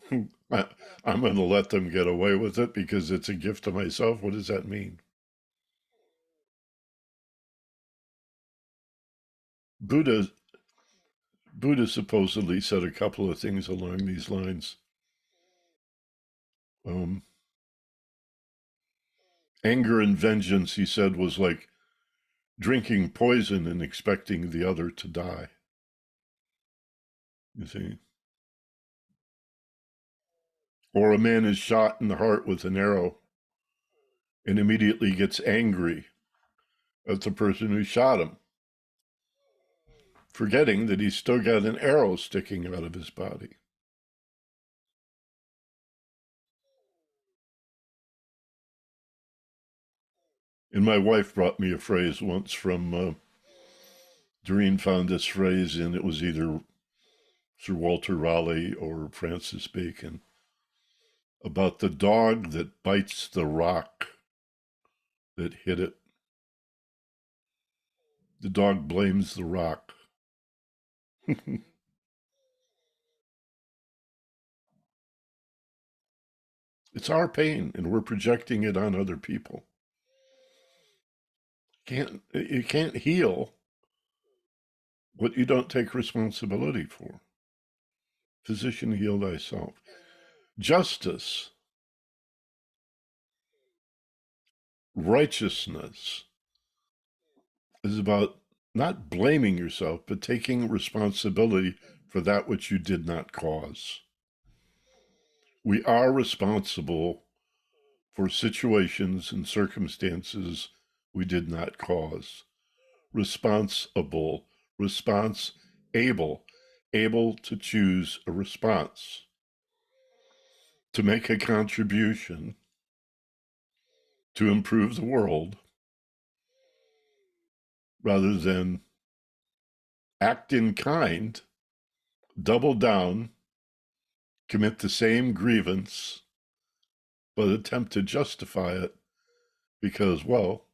I'm going to let them get away with it because it's a gift to myself. What does that mean? Buddha supposedly said a couple of things along these lines. Anger and vengeance, he said, was like drinking poison and expecting the other to die. You see? Or a man is shot in the heart with an arrow and immediately gets angry at the person who shot him, forgetting that he's still got an arrow sticking out of his body. And my wife brought me a phrase once from, Doreen found this phrase, and it was either Sir Walter Raleigh or Francis Bacon, about the dog that bites the rock that hit it. The dog blames the rock. It's our pain, and we're projecting it on other people. You can't heal what you don't take responsibility for. Physician, heal thyself. Justice, righteousness is about not blaming yourself, but taking responsibility for that which you did not cause. We are responsible for situations and circumstances we did not cause. Responsible, response able to choose a response, to make a contribution, to improve the world, rather than act in kind, double down, commit the same grievance, but attempt to justify it because, well,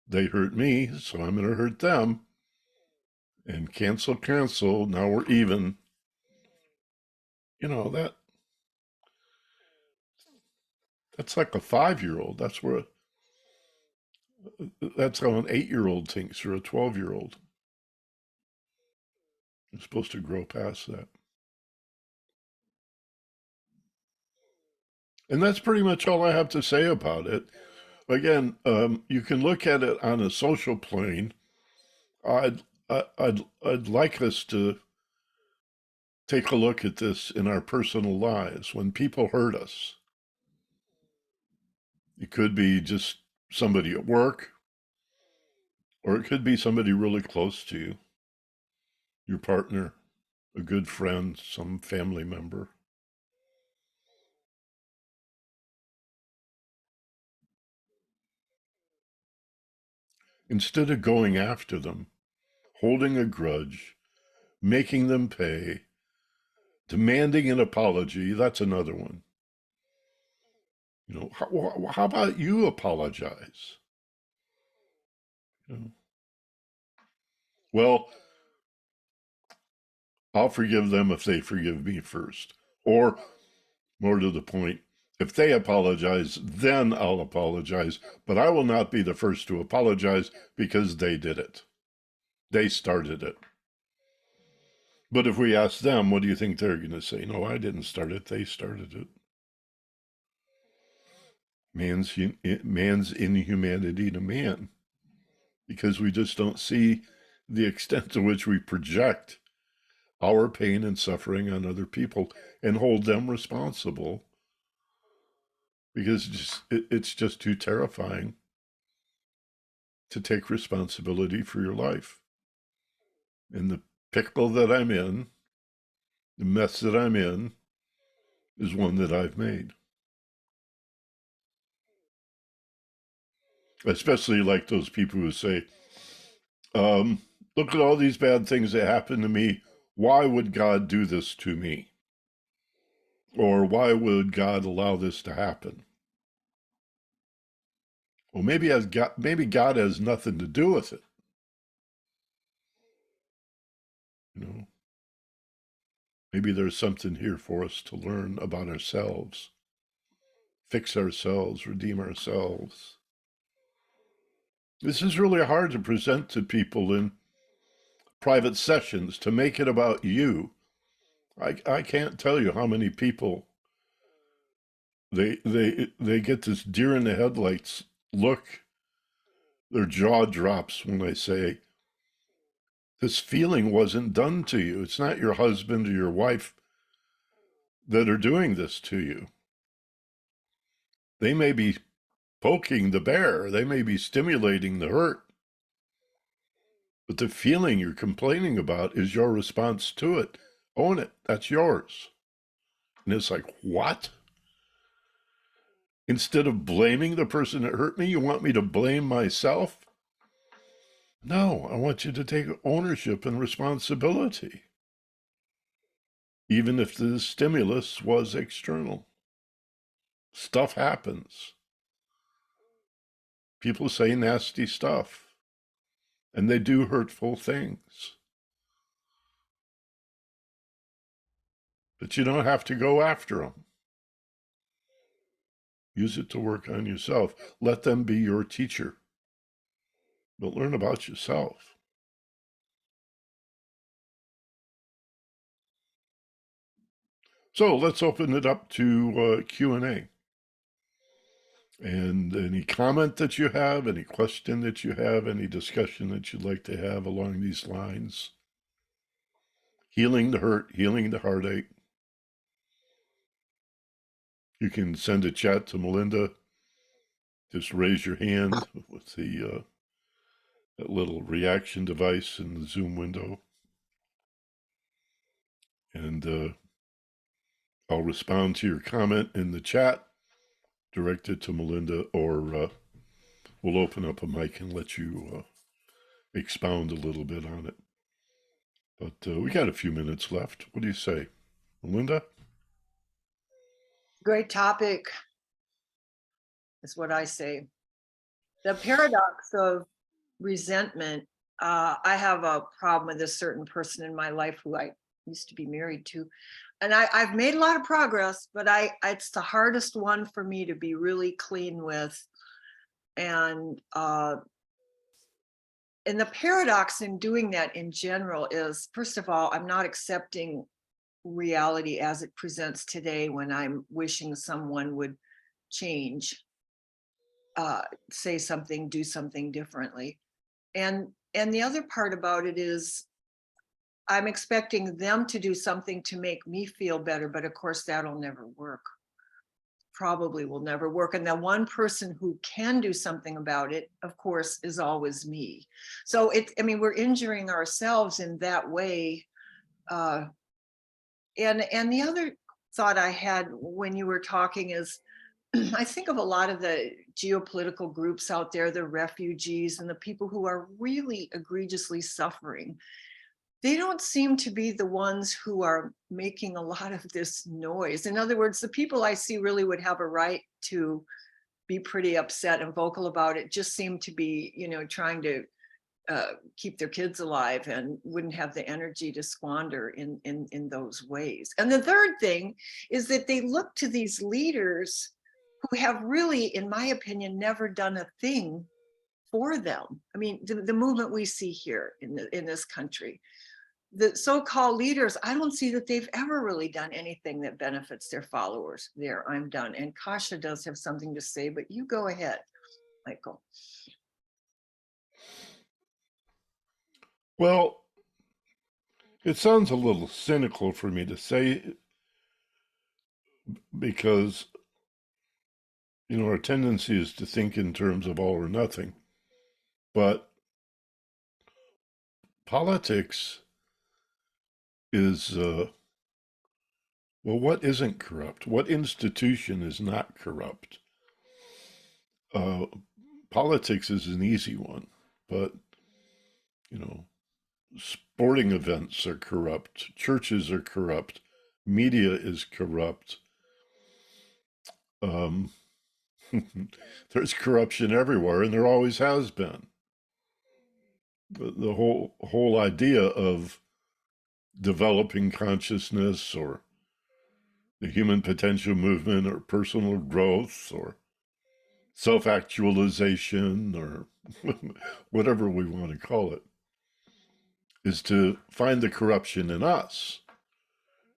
they hurt me, so I'm going to hurt them. And cancel, now we're even. You know, that's like a 5-year-old. That's how an 8-year-old thinks, or a 12-year-old. You're supposed to grow past that. And that's pretty much all I have to say about it. Again, you can look at it on a social plane. I'd like us to take a look at this in our personal lives. When people hurt us, it could be just somebody at work, or it could be somebody really close to you, your partner, a good friend, some family member. Instead of going after them, holding a grudge, making them pay, demanding an apology, that's another one. You know, how about you apologize? You know, well, I'll forgive them if they forgive me first. Or, more to the point, if they apologize, then I'll apologize. But I will not be the first to apologize because they did it. They started it. But if we ask them, what do you think they're going to say? No, I didn't start it. They started it. Man's inhumanity to man. Because we just don't see the extent to which we project our pain and suffering on other people and hold them responsible, because it's just too terrifying to take responsibility for your life. And the pickle that I'm in, the mess that I'm in, is one that I've made. Especially like those people who say, look at all these bad things that happened to me. Why would God do this to me? Or why would God allow this to happen? Well, maybe God has nothing to do with it. You know, maybe there's something here for us to learn about ourselves, fix ourselves, redeem ourselves. This is really hard to present to people in private sessions, to make it about you. I can't tell you how many people they get this deer in the headlights look. Their jaw drops when I say, this feeling wasn't done to you. It's not your husband or your wife that are doing this to you. They may be poking the bear, they may be stimulating the hurt, but the feeling you're complaining about is your response to it. Own it. That's yours. And it's like, what? Instead of blaming the person that hurt me, you want me to blame myself? No, I want you to take ownership and responsibility, even if the stimulus was external. Stuff happens. People say nasty stuff, and they do hurtful things. But you don't have to go after them. Use it to work on yourself. Let them be your teacher. But learn about yourself. So let's open it up to Q&A. And any comment that you have, any question that you have, any discussion that you'd like to have along these lines. Healing the hurt, healing the heartache. You can send a chat to Melinda. Just raise your hand with the that little reaction device in the Zoom window. And I'll respond to your comment in the chat, directed to Melinda, or we'll open up a mic and let you expound a little bit on it. But we got a few minutes left. What do you say, Melinda? Great topic is what I say. The paradox of resentment. I have a problem with a certain person in my life who I used to be married to. And I've made a lot of progress, but it's the hardest one for me to be really clean with. And the paradox in doing that in general is, first of all, I'm not accepting reality as it presents today when I'm wishing someone would change, say something, do something differently. And the other part about it is I'm expecting them to do something to make me feel better, but of course that'll never work. Probably will never work. And the one person who can do something about it, of course, is always me. So we're injuring ourselves in that way. And the other thought I had when you were talking is, I think of a lot of the geopolitical groups out there, the refugees and the people who are really egregiously suffering. They don't seem to be the ones who are making a lot of this noise. In other words, the people I see really would have a right to be pretty upset and vocal about it, just seem to be, trying to keep their kids alive and wouldn't have the energy to squander in those ways. And the third thing is that they look to these leaders who have really, in my opinion, never done a thing for them. I mean, the movement we see here in this country, the so-called leaders, I don't see that they've ever really done anything that benefits their followers. There, I'm done. And Kasha does have something to say, but you go ahead, Michael. Well, it sounds a little cynical for me to say, because, you know, our tendency is to think in terms of all or nothing. But politics is, well, what isn't corrupt? What institution is not corrupt? Uh, Politics is an easy one, but, you know, sporting events are corrupt, churches are corrupt, media is corrupt. Um, there's corruption everywhere, and there always has been. The whole idea of developing consciousness, or the human potential movement, or personal growth, or self-actualization, or whatever we want to call it, is to find the corruption in us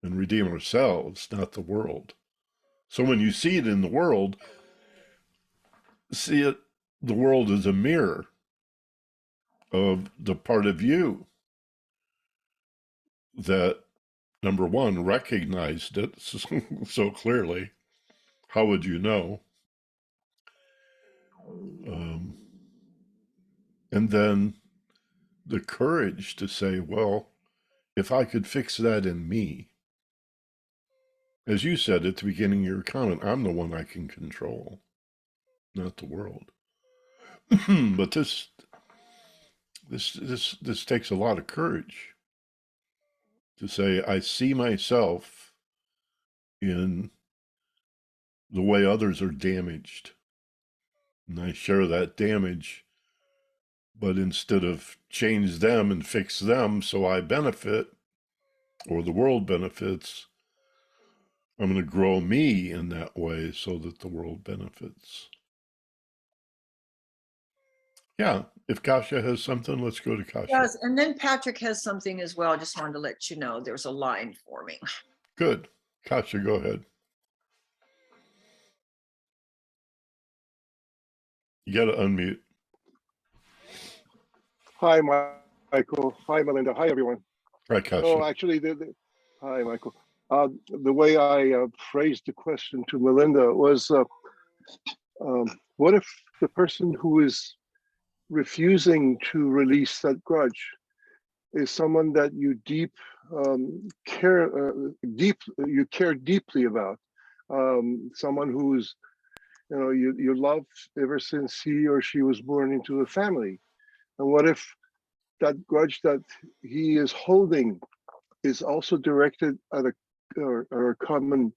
and redeem ourselves, not the world. So when you see it in the world, see it, the world as a mirror of the part of you that, number one, recognized it so clearly. How would you know? And then the courage to say, well, if I could fix that in me, as you said at the beginning of your comment, I'm the one I can control, not the world. But this takes a lot of courage to say, I see myself in the way others are damaged, and I share that damage, but instead of change them and fix them so I benefit, or the world benefits, I'm going to grow me in that way so that the world benefits. Yeah, if Kasha has something, let's go to Kasha. Yes, and then Patrick has something as well. Just wanted to let you know there's a line for me. Good. Kasha, go ahead. You got to unmute. Hi, Michael. Hi, Melinda. Hi, everyone. Hi, Kasha. Oh, actually, hi, Michael. The way I phrased the question to Melinda was, what if the person who is refusing to release that grudge is someone that you care deeply about, someone who's, you know, you love ever since he or she was born into the family? And what if that grudge that he is holding is also directed at a common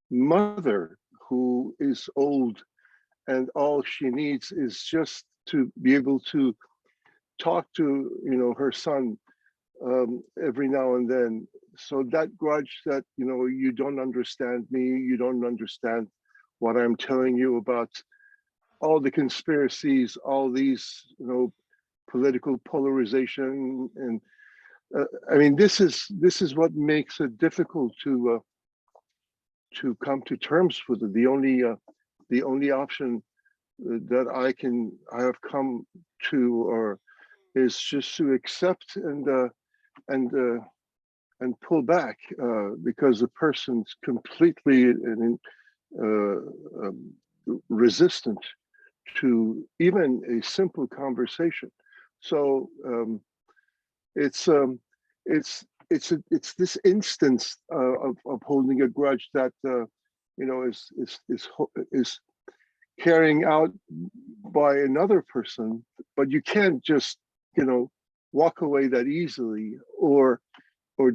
mother who is old, and all she needs is just to be able to talk to, you know, her son every now and then. So that grudge that, you know, you don't understand me, you don't understand what I'm telling you about all the conspiracies, all these, you know, political polarization, and I mean, this is what makes it difficult to come to terms with it. The only option that I have come to, or is just to accept and pull back, because the person's completely resistant to even a simple conversation. So it's this instance of holding a grudge that you know is carrying out by another person, but you can't just, you know, walk away that easily, or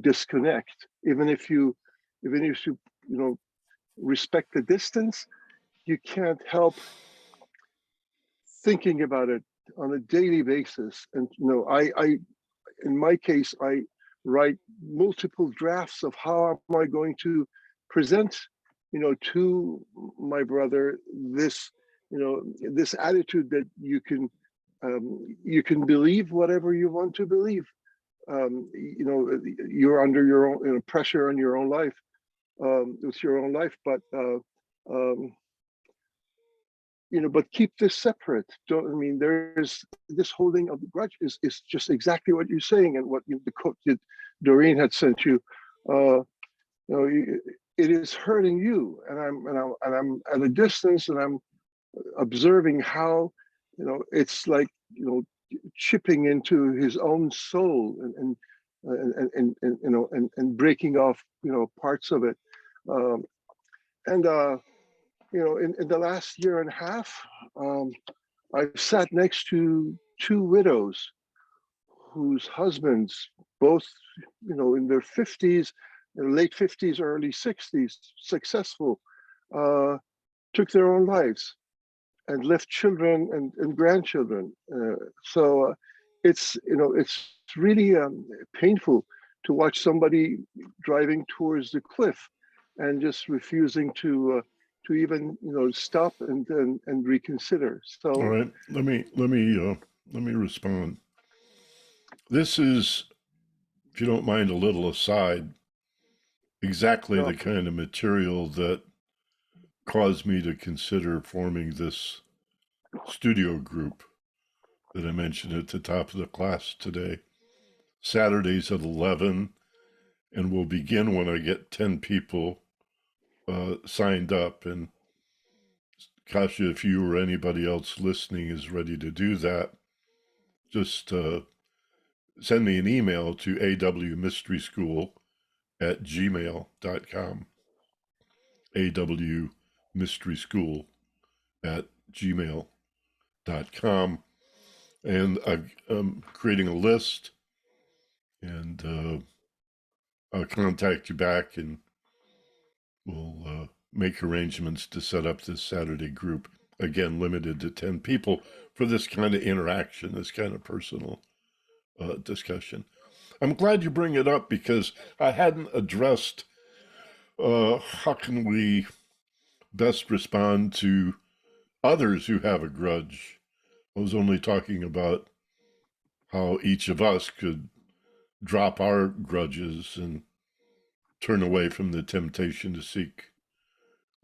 disconnect. Even if you you know, respect the distance, you can't help thinking about it on a daily basis. And you know, I in my case, I write multiple drafts of how am I going to present, you know, to my brother this, you know, this attitude that you can believe whatever you want to believe, you're under your own pressure on your own life, with your own life, but um, but keep this separate. Don't, I mean, there's this holding of the grudge is just exactly what you're saying, and what the quote that Doreen had sent you. Uh, it is hurting you, and I'm at a distance, and I'm observing how, it's like, chipping into his own soul, and breaking off, parts of it. Um, and in the last year and a half, I've sat next to two widows whose husbands, both, in their 50s, late 50s, early 60s, successful, took their own lives and left children and grandchildren. So it's really painful to watch somebody driving towards the cliff and just refusing to even stop and reconsider. All So right, let me respond. This is, if you don't mind a little aside, exactly the kind of material that caused me to consider forming this studio group that I mentioned at the top of the class today. Saturdays at 11, and we'll begin when I get 10 people signed up. And Kasha, if you or anybody else listening is ready to do that, just send me an email to awmysteryschool@gmail.com. awmysteryschool@gmail.com. And I'm creating a list, and I'll contact you back, and we'll make arrangements to set up this Saturday group. Again, limited to 10 people for this kind of interaction, this kind of personal discussion. I'm glad you bring it up, because I hadn't addressed how can we best respond to others who have a grudge. I was only talking about how each of us could drop our grudges and turn away from the temptation to seek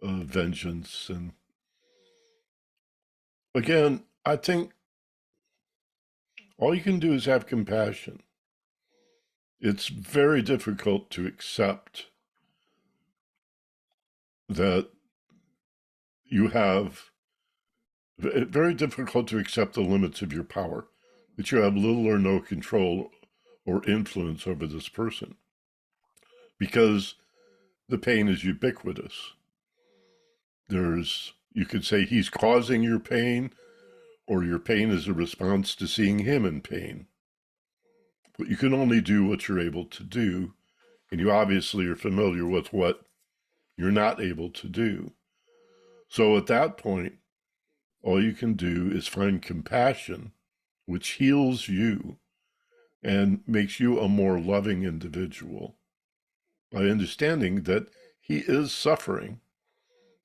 vengeance. And again, I think all you can do is have compassion. It's very difficult to accept that you have, very difficult to accept the limits of your power, that you have little or no control or influence over this person, because the pain is ubiquitous. You could say he's causing your pain, or your pain is a response to seeing him in pain. But you can only do what you're able to do, and you obviously are familiar with what you're not able to do. So at that point, all you can do is find compassion, which heals you and makes you a more loving individual, by understanding that he is suffering.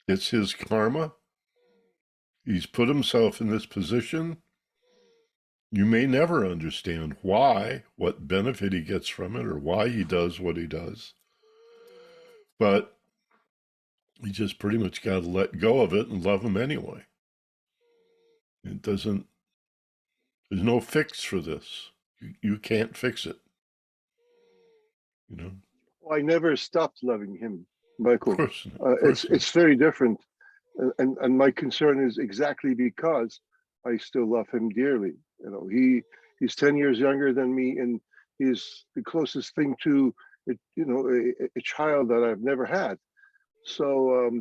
It's his karma. He's put himself in this position. You may never understand why, what benefit he gets from it, or why he does what he does. But you just pretty much got to let go of it and love him anyway. There's no fix for this. You can't fix it. I never stopped loving him, Michael. Of course not. It's very different, and my concern is exactly because I still love him dearly. He's 10 years younger than me, and he's the closest thing to a child that I've never had. So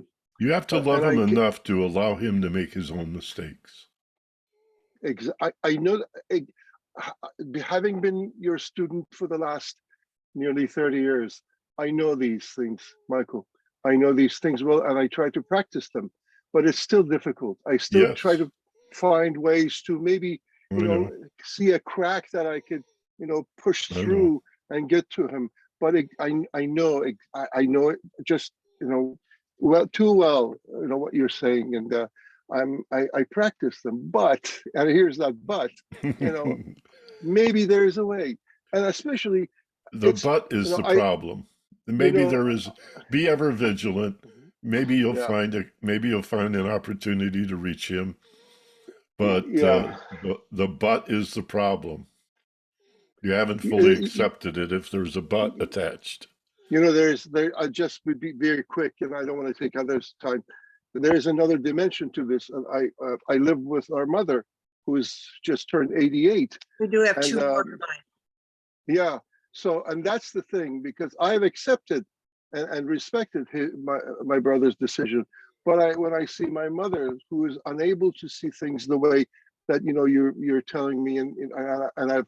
you have to love him enough to allow him to make his own mistakes. I know, having been your student for the last nearly 30 years, I know these things, Michael. I know these things well, and I try to practice them, but it's still difficult. I still try to find ways to maybe, see a crack that I could, push through and get to him. But I know it just, too well, what you're saying, and I practice them. But, and here's that but, maybe there's a way. And especially, The it's, but is the I, problem. you Maybe know, there is, be ever vigilant. yeah, Maybe you'll find an opportunity to reach him. But yeah. the but is the problem. You haven't fully You, accepted it if there's a but attached. I just would be very quick, and I don't want to take others' time. There's another dimension to this. And I live with our mother, who's just turned 88, We do have and two more in yeah. So, and that's the thing, because I've accepted and respected my brother's decision. But when I see my mother, who is unable to see things the way that you're telling me, and I've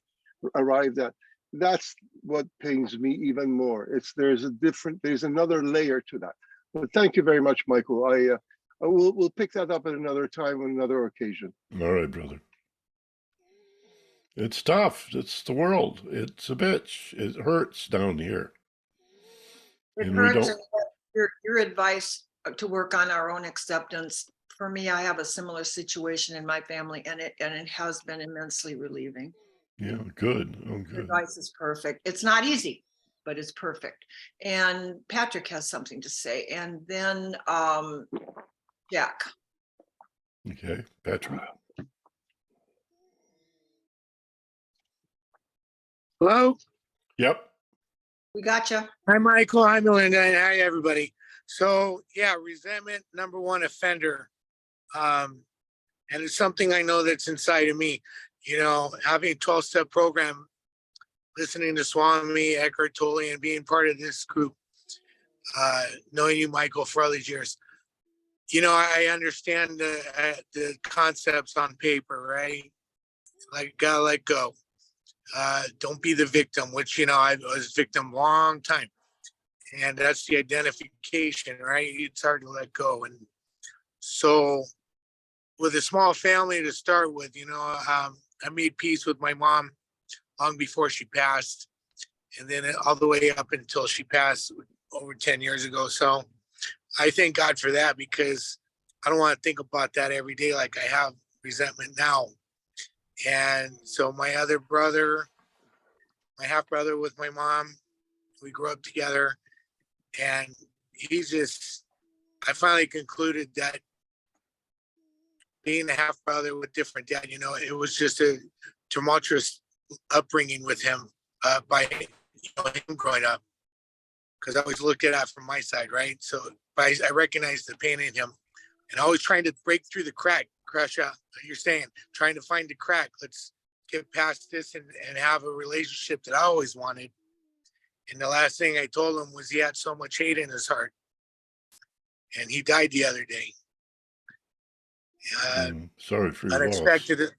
arrived at, that's what pains me even more. There's another layer to that. But thank you very much, Michael. We'll pick that up at another time on another occasion. All right, brother. It's tough. It's the world. It's a bitch. It hurts down here. It And we hurts, don't, and your advice to work on our own acceptance. For me, I have a similar situation in my family, and it has been immensely relieving. yeah, good. Oh, Your good. advice is perfect. It's not easy, but it's perfect. And Patrick has something to say, and then Jack. Okay, Patrick. Hello. Yep. We got you. Hi, Michael. Hi, Melinda. And hi, everybody. So, yeah, resentment, number one offender. And it's something I know that's inside of me. Having a 12-step program, listening to Swami, Eckhart Tolle, and being part of this group, knowing you, Michael, for all these years. I understand the concepts on paper, right? Like, gotta let go. Don't be the victim, which, I was victim long time. And that's the identification, right? It's hard to let go. And so with a small family to start with, I made peace with my mom long before she passed. And then all the way up until she passed over 10 years ago. So I thank God for that, because I don't want to think about that every day like I have resentment now. And so my other brother, my half brother with my mom, we grew up together, and I finally concluded that being a half brother with different dad, it was just a tumultuous upbringing with him by him growing up, because I always looked at that from my side, right? So I recognized the pain in him, and always trying to break through the crack. Krasha, you're saying, trying to find the crack. Let's get past this and have a relationship that I always wanted. And the last thing I told him was he had so much hate in his heart. And he died the other day. Sorry for your loss. Unexpected.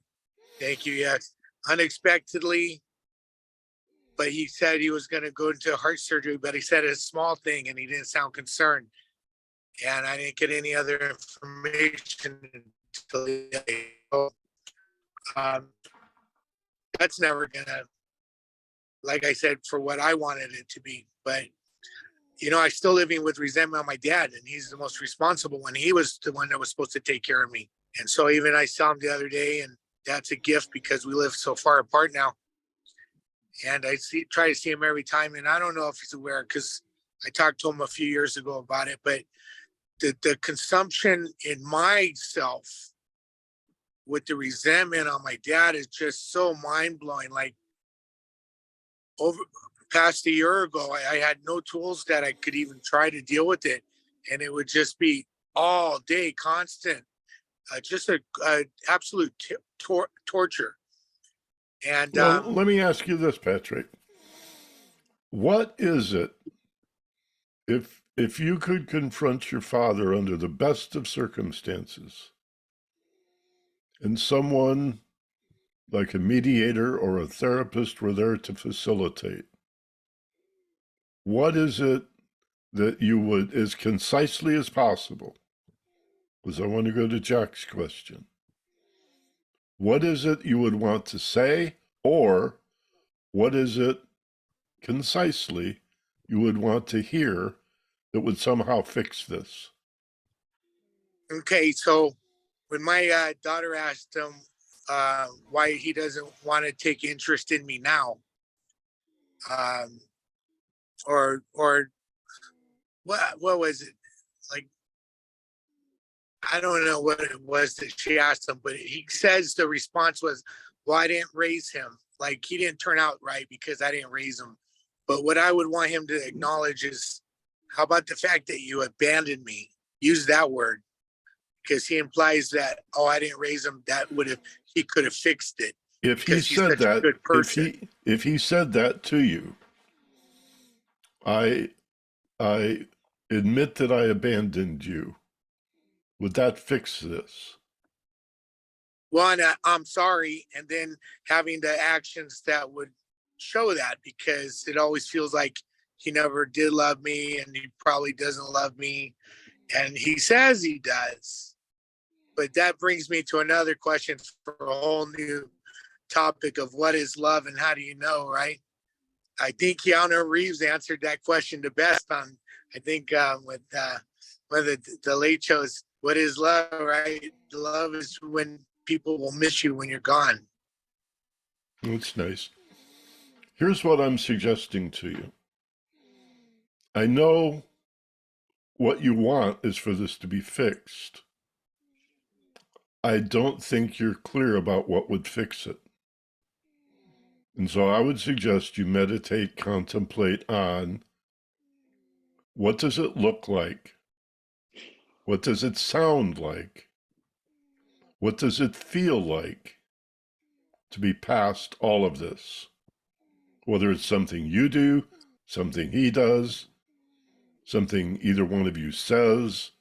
Thank you. Yes. Unexpectedly. But he said he was going to go into heart surgery, but he said it's a small thing, and he didn't sound concerned. And I didn't get any other information until the day. That's never going to, like I said, for what I wanted it to be. But, I still living with resentment on my dad, and he's the most responsible one. He was the one that was supposed to take care of me. And so even I saw him the other day, and that's a gift because we live so far apart now. And I try to see him every time. And I don't know if he's aware, because I talked to him a few years ago about it, but the consumption in myself with the resentment on my dad is just so mind blowing. Like, over past a year ago, I had no tools that I could even try to deal with it. And it would just be all day, constant, just a absolute torture. And Well, let me ask you this, Patrick. What is it, if you could confront your father under the best of circumstances, and someone like a mediator or a therapist were there to facilitate, what is it that you would, as concisely as possible, because I want to go to Jack's question, what is it you would want to say, or what is it concisely you would want to hear that would somehow fix this? Okay, so when my daughter asked him why he doesn't want to take interest in me now, or what was it? Like, I don't know what it was that she asked him, but he says the response was, well, I didn't raise him. Like, he didn't turn out right because I didn't raise him. But what I would want him to acknowledge is, how about the fact that you abandoned me? Use that word, because he implies that, oh, I didn't raise him. That would have, he could have fixed it. If he Because he's said such a that, good person. if he said that to you, I admit that I abandoned you. Would that fix this? One, I'm sorry, and then having the actions that would show that, because it always feels like he never did love me and he probably doesn't love me, and he says he does. But that brings me to another question for a whole new topic of what is love and how do you know, right? I think Keanu Reeves answered that question the best on, I think, with one of the late shows, what is love, right? Love is when people will miss you when you're gone. That's nice. Here's what I'm suggesting to you. I know what you want is for this to be fixed. I don't think you're clear about what would fix it. And so I would suggest you meditate, contemplate on what does it look like? What does it sound like? What does it feel like to be past all of this? Whether it's something you do, something he does, something either one of you says,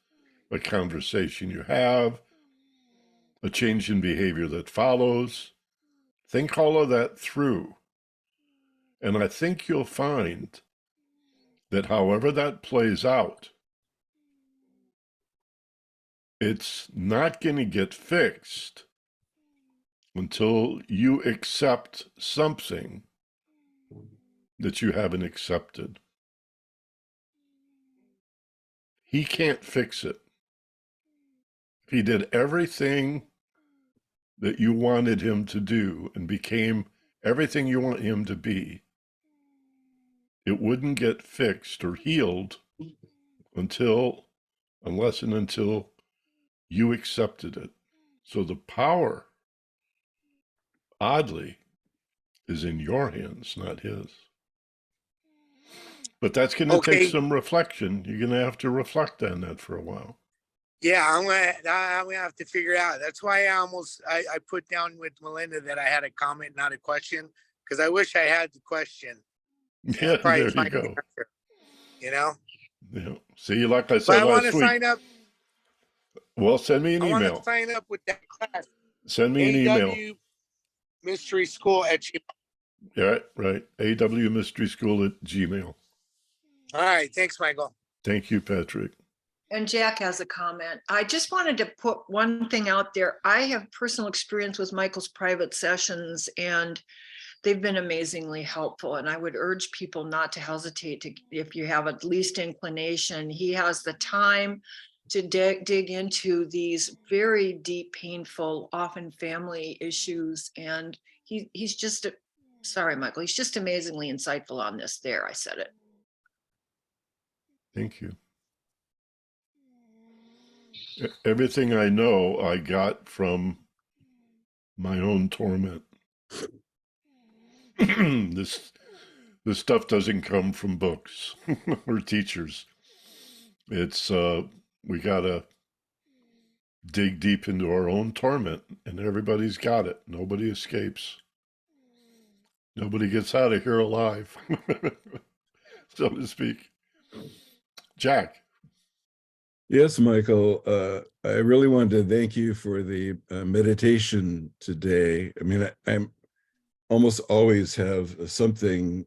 a conversation you have, a change in behavior that follows. Think all of that through. And I think you'll find that however that plays out, it's not going to get fixed until you accept something that you haven't accepted. He can't fix it. If he did everything that you wanted him to do and became everything you want him to be, it wouldn't get fixed or healed unless and until you accepted it. So the power, oddly, is in your hands, not his. But that's going to take some reflection. You're going to have to reflect on that for a while. Yeah, I'm gonna have to figure it out. That's why I put down with Melinda that I had a comment, not a question, because I wish I had the question. Yeah, there you go. Answer, you know? Yeah. See, like I said but I want last to week. Sign up. Well, send me an email. I want to sign up with that class. Send me an email. Mystery School at Gmail. Right. AW Mystery School at Gmail. All right. Thanks, Michael. Thank you, Patrick. And Jack has a comment. I just wanted to put one thing out there. I have personal experience with Michael's private sessions, and they've been amazingly helpful. And I would urge people not to hesitate to, if you have at least inclination. He has the time to dig into these very deep, painful, often family issues. And he's just, sorry, Michael, he's just amazingly insightful on this. There, I said it. Thank you. Everything I know, I got from my own torment. This stuff doesn't come from books or teachers. It's we gotta dig deep into our own torment, and everybody's got it. Nobody escapes. Nobody gets out of here alive, so to speak. Jack. Yes, Michael, I really wanted to thank you for the meditation today. I mean, I'm almost always have something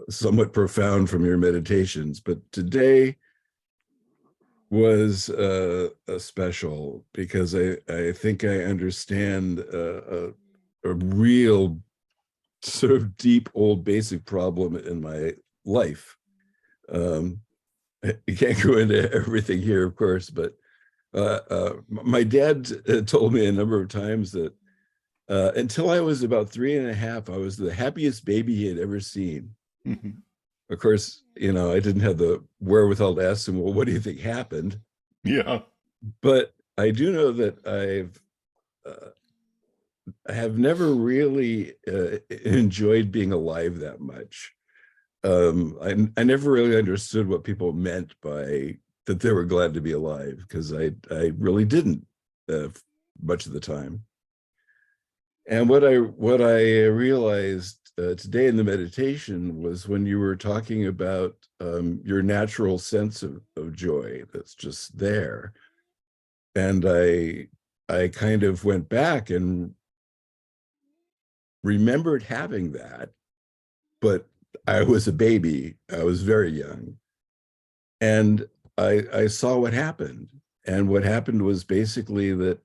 somewhat profound from your meditations, but today was special because I think I understand a real sort of deep, old, basic problem in my life. You can't go into everything here, of course, but my dad told me a number of times that until I was about 3.5, I was the happiest baby he had ever seen. Of course, you know, I didn't have the wherewithal to ask him, well, what do you think happened? Yeah. But I do know that I have never really enjoyed being alive that much. I never really understood what people meant by that they were glad to be alive, because I really didn't much of the time. And what I realized today in the meditation was when you were talking about your natural sense of joy that's just there. And I kind of went back and remembered having that, but I was a baby. I was very young. And I saw what happened. And what happened was basically that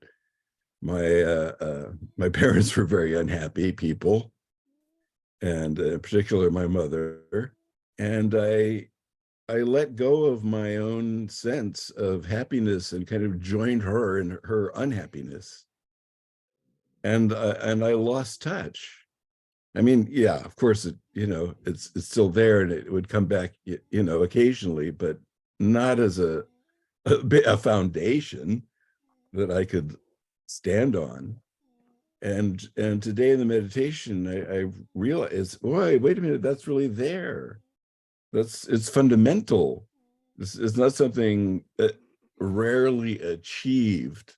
my parents were very unhappy people, and in particular my mother. And I let go of my own sense of happiness and kind of joined her in her unhappiness. And I lost touch. I mean, yeah, of course, it's still there, and it would come back, occasionally, but not as a foundation that I could stand on. And today in the meditation, I realized, wait a minute, that's really there. It's fundamental. This is not something rarely achieved.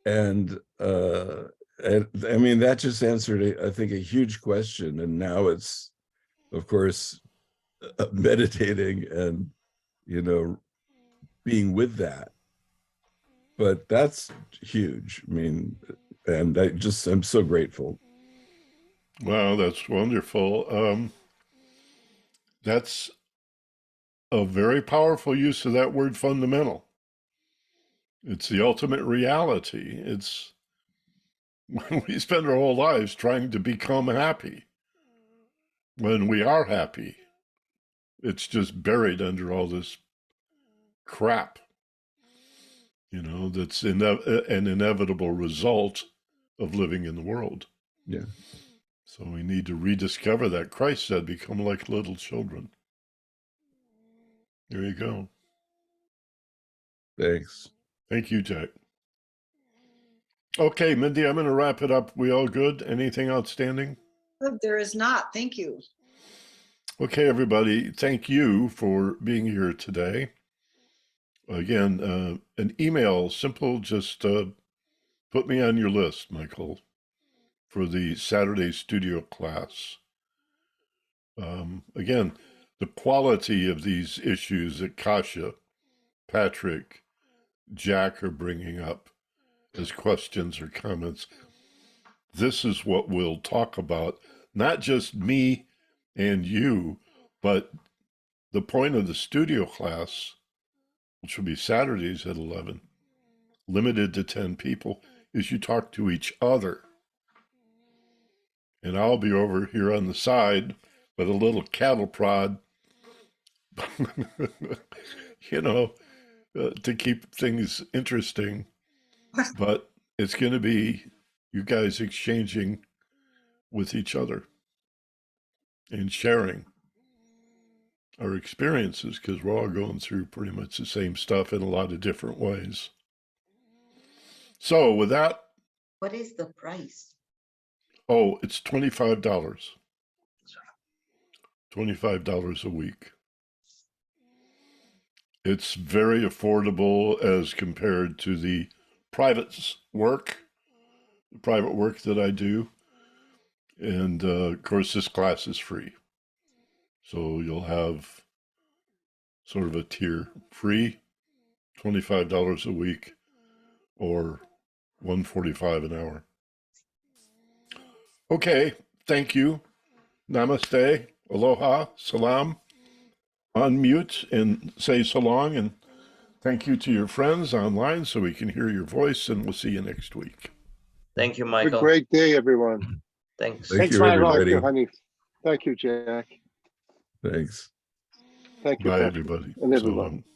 And I mean, that just answered, I think, a huge question. And now it's, of course, meditating and, being with that. But that's huge. I mean, and I'm so grateful. Wow, that's wonderful. That's a very powerful use of that word fundamental. It's the ultimate reality. It's when we spend our whole lives trying to become happy. When we are happy, it's just buried under all this crap, that's an inevitable result of living in the world. Yeah. So we need to rediscover that. Christ said, become like little children. There you go. Thanks. Thank you, Jack. Okay, Mindy, I'm going to wrap it up. We all good? Anything outstanding? There is not. Thank you. Okay, everybody, thank you for being here today. Again, an email, simple, just put me on your list, Michael, for the Saturday studio class. Again, the quality of these issues that Kasia, Patrick, Jack are bringing up as questions or comments, this is what we'll talk about, not just me and you, but the point of the studio class, which will be Saturdays at 11, limited to 10 people, is you talk to each other. And I'll be over here on the side with a little cattle prod, to keep things interesting. But it's going to be you guys exchanging with each other and sharing our experiences, because we're all going through pretty much the same stuff in a lot of different ways. So with that. What is the price? Oh, it's $25. $25 a week. It's very affordable as compared to the private work that I do. And of course, this class is free. So you'll have sort of a tier: free, $25 a week, or $145 an hour. Okay, thank you. Namaste, aloha, salam. Unmute and say so long, and thank you to your friends online so we can hear your voice, and we'll see you next week. Thank you, Have Michael. a great day, everyone. Thanks. Thank you, Michael. Thank everybody. you, honey. Thank you, Jack. Thanks. Thank you, Bye, Patrick. everybody. And everyone. So,